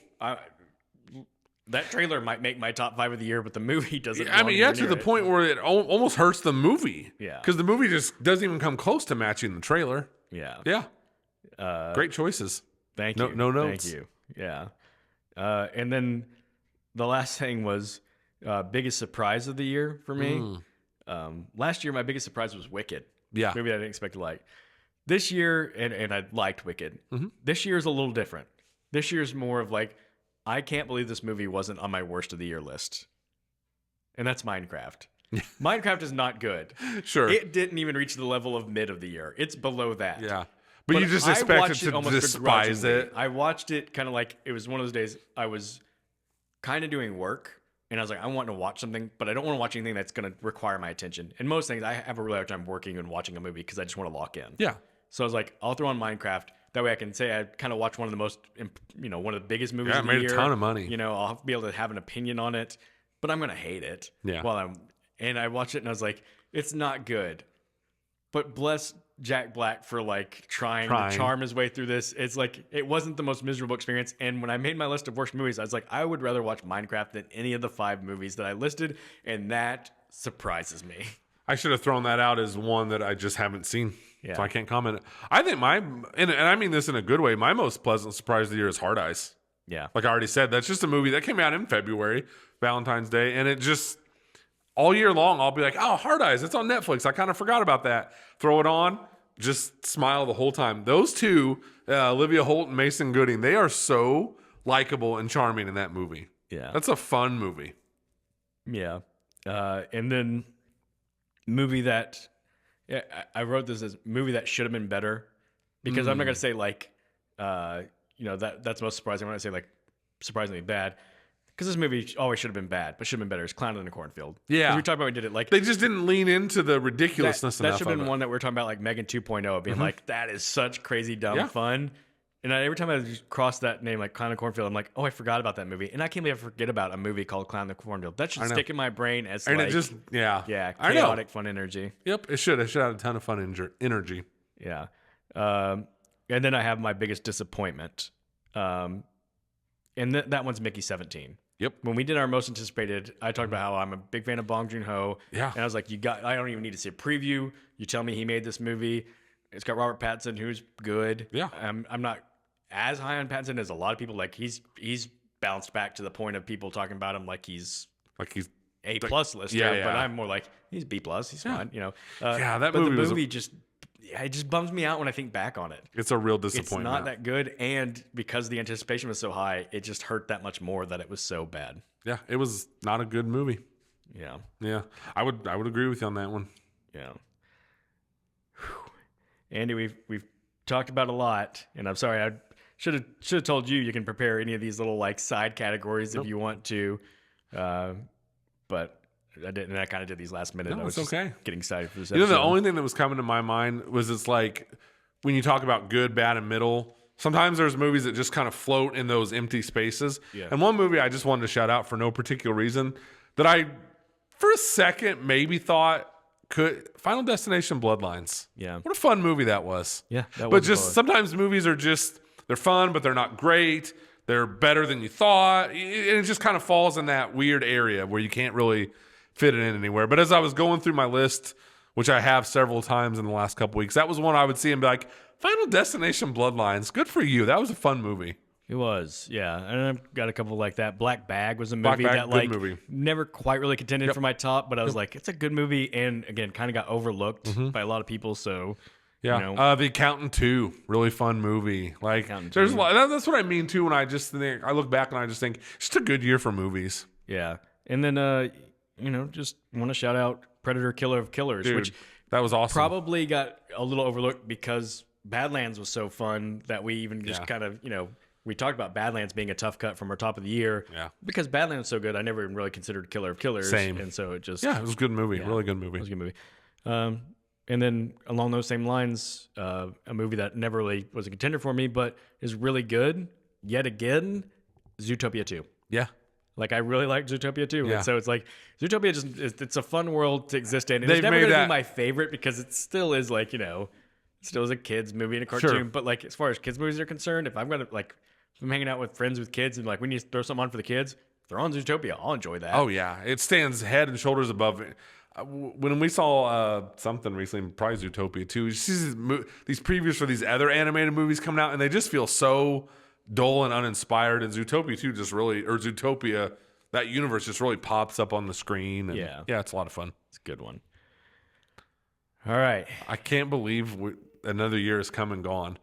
That trailer might make my top 5 of the year, but the movie doesn't. I mean, to the point where it almost hurts the movie. Yeah. Because the movie just doesn't even come close to matching the trailer. Yeah. Yeah. Great choices. Thank you. No notes. Thank you. Yeah. And then the last thing was biggest surprise of the year for me. Last year, my biggest surprise was Wicked. Yeah. Maybe I didn't expect to like. This year, and I liked Wicked. This year is a little different. This year's more of like, I can't believe this movie wasn't on my worst of the year list. And that's Minecraft. Minecraft is not good. Sure. It didn't even reach the level of mid of the year. It's below that. Yeah. But you just expected to despise it. I watched it kind of like it was one of those days I was kind of doing work and I was like, I want to watch something, but I don't want to watch anything that's going to require my attention. And most things, I have a really hard time working and watching a movie because I just want to lock in. Yeah. So I was like, I'll throw on Minecraft. That way I can say I kind of watched one of the most, one of the biggest movies of the year. It made a ton of money. I'll be able to have an opinion on it, but I'm going to hate it. Yeah. And I watched it and I was like, it's not good. But bless Jack Black for like trying to charm his way through this. It's like it wasn't the most miserable experience. And when I made my list of worst movies, I was like, I would rather watch Minecraft than any of the 5 movies that I listed, and that surprises me. I should have thrown that out as one that I just haven't seen, Yeah. so I can't comment. I think and I mean this in a good way, my most pleasant surprise of the year is Hard Eyes. Yeah. Like I already said, that's just a movie that came out in February, Valentine's Day, and it just all year long I'll be like, oh, Hard Eyes, it's on Netflix. I kind of forgot about that. Throw it on, just smile the whole time. Those two, Olivia Holt and Mason Gooding, they are so likable and charming in that movie. Yeah. That's a fun movie. Yeah. And then movie that I wrote this as movie that should have been better, because I'm not going to say like, that's most surprising. When I say like surprisingly bad, because this movie always should have been bad, but should have been better. It's Clown in the Cornfield. Yeah. 'Cause we talked about when we did it. Like They just didn't lean into the ridiculousness that enough should have been of it. one that we were talking about, like Megan 2.0, being like, that is such crazy dumb fun. And every time I just cross that name, like Clown in the Cornfield, I'm like, oh, I forgot about that movie. And I can't believe I forget about a movie called Clown in the Cornfield. That should stick in my brain as And like, it just, I know. chaotic fun energy. Yep, it should. It should have a ton of fun energy. Yeah. And then I have my biggest disappointment. And that one's Mickey 17. Yep. When we did our most anticipated, I talked about how I'm a big fan of Bong Joon-ho. Yeah. And I was like, I don't even need to see a preview. You tell me he made this movie. It's got Robert Pattinson, who's good. Yeah. I'm not as high on Pattinson as a lot of people. Like he's bounced back to the point of people talking about him like he's A+ lister. Yeah. But I'm more like, he's B+. He's fine. That but movie the was movie it just bums me out when I think back on it. It's a real It's disappointment. not that good, and because the anticipation was so high, it just hurt that much more that it was so bad. Yeah, it was not a good movie. Yeah. Yeah, I would agree with you on that one. Yeah. Andy, we've talked about a lot, and I'm sorry, I should have told you can prepare any of these little like side categories if you want to, but I didn't. I kind of did these last minute. No, I was it's okay. just getting excited for this. The only thing that was coming to my mind was it's like when you talk about good, bad, and middle. Sometimes there's movies that just kind of float in those empty spaces. Yeah. And one movie I just wanted to shout out for no particular reason that I, for a second, maybe thought Final Destination Bloodlines. Yeah. What a fun movie that was. Yeah. But just sometimes movies are they're fun, but they're not great. They're better than you thought. And it just kind of falls in that weird area where you can't really fit it in anywhere. But as I was going through my list, which I have several times in the last couple weeks, that was one I would see and be like, Final Destination Bloodlines, good for you. That was a fun movie. It was, yeah. And I've got a couple like that. Black Bag was a movie Bag, that good like movie. never quite really contended for my top, but I was like, it's a good movie, and again, kind of got overlooked by a lot of people. So yeah, The Accountant 2, really fun movie. Like there's a lot. That's what I mean too. When I look back and I just think it's just a good year for movies. Yeah, and then just want to shout out Predator: Killer of Killers, Dude, which that was awesome. probably got a little overlooked because Badlands was so fun that we even just kind of we talked about Badlands being a tough cut from our top of the year. Yeah. Because Badlands was so good, I never even really considered Killer of Killers. Same. And so it just it was a good movie. Really good movie. It was a good movie. And then along those same lines, a movie that never really was a contender for me, but is really good yet again, Zootopia 2. Yeah. Like I really like Zootopia 2. Yeah. And so it's like Zootopia it's a fun world to exist in. And They've it's never made going to that- be my favorite because it still is like, it still is a kid's movie and a cartoon. Sure. But like as far as kids movies are concerned, if I'm going to if I'm hanging out with friends with kids and like we need to throw something on for the kids, throw on Zootopia. I'll enjoy that. Oh yeah, it stands head and shoulders above it. When we saw something recently, probably Zootopia 2, you see these previews for these other animated movies coming out, and they just feel so dull and uninspired. And Zootopia 2 Zootopia, that universe just really pops up on the screen. And yeah, it's a lot of fun. It's a good one. All right. I can't believe another year has come and gone.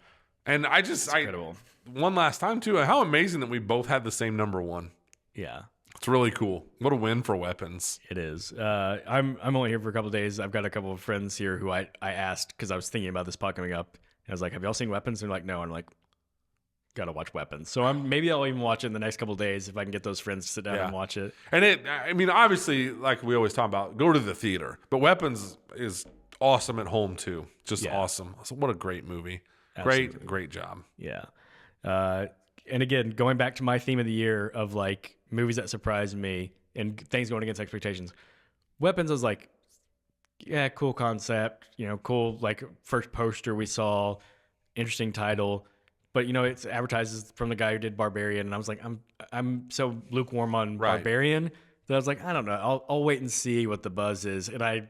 And Incredible. One last time too, how amazing that we both had the same number one. Yeah. It's really cool. What a win for Weapons. It is. I'm only here for a couple of days. I've got a couple of friends here who I asked because I was thinking about this pod coming up. And I was like, have y'all seen Weapons? And they're like, no. And I'm like, gotta watch Weapons. So maybe I'll even watch it in the next couple of days if I can get those friends to sit down and watch it. And obviously, like we always talk about, go to the theater. But Weapons is awesome at home too. Just awesome. So what a great movie. Absolutely. Great job. Yeah. And again, going back to my theme of the year of like movies that surprised me and things going against expectations, Weapons is like yeah, cool concept, cool, like first poster we saw, interesting title, but it's advertises from the guy who did Barbarian, and I was like, I'm so lukewarm on Right. Barbarian that I was like, I don't know, I'll wait and see what the buzz is, and I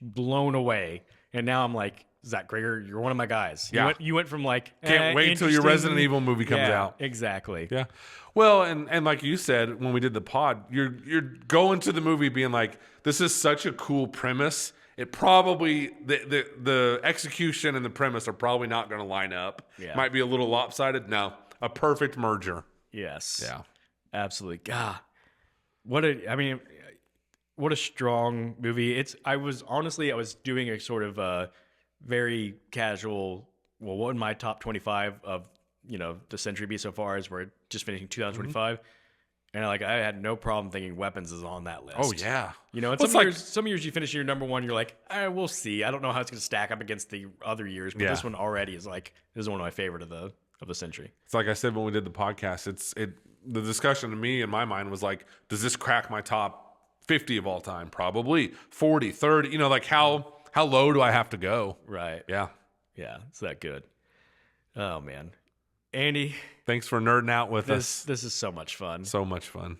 blown away, and now I'm like, Zach Grieger, you're one of my guys. Yeah. You went from like Can't wait till your interesting- Resident Evil movie comes Yeah, out. exactly. Yeah. Well, and like you said when we did the pod, you're going to the movie being like, this is such a cool premise. It probably the execution and the premise are probably not going to line up. Yeah. Might be a little lopsided. No, a perfect merger. Yes. Yeah. Absolutely. God. What a strong movie. I was doing a sort of very casual, well, what would my top 25 of, the century be so far, as we're just finishing 2025. And I had no problem thinking Weapons is on that list. Oh yeah. And some years you finish your number one, you're like, we'll see. I don't know how it's going to stack up against the other years, but this one already is this is one of my favorite of the century. It's like I said when we did the podcast. The discussion to me in my mind was like, does this crack my top 50 of all time? Probably 40, 30. How low do I have to go? Right. Yeah. Yeah. It's that good. Oh man, Andy, thanks for nerding out with us. This is so much fun. So much fun.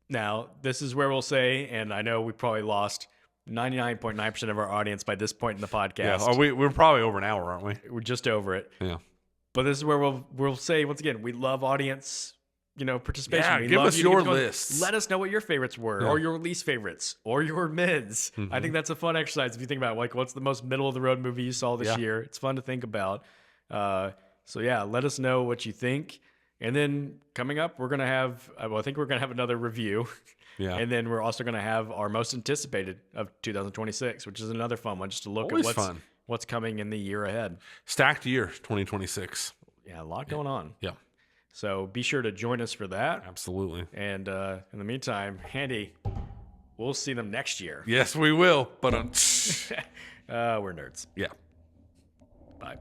Now, this is where we'll say, and I know we probably lost 99.9% of our audience by this point in the podcast. Yeah, we're probably over an hour, aren't we? We're just over it. Yeah. But this is where we'll say, once again, we love audience, participation. Yeah, we give love us you to your keep going. lists. Let us know what your favorites were, or your least favorites, or your mids. I think that's a fun exercise if you think about what's the most middle of the road movie you saw this year. It's fun to think about. So yeah, let us know what you think. And then coming up, we're gonna have. I think we're gonna have another review. Yeah. And then we're also gonna have our most anticipated of 2026, which is another fun one, just to look Always at fun. what's coming in the year ahead. Stacked year, 2026. Yeah, a lot going on. Yeah. So be sure to join us for that. Absolutely. And in the meantime, Andy, we'll see them next year. Yes, we will. But we're nerds. yeah. Bye.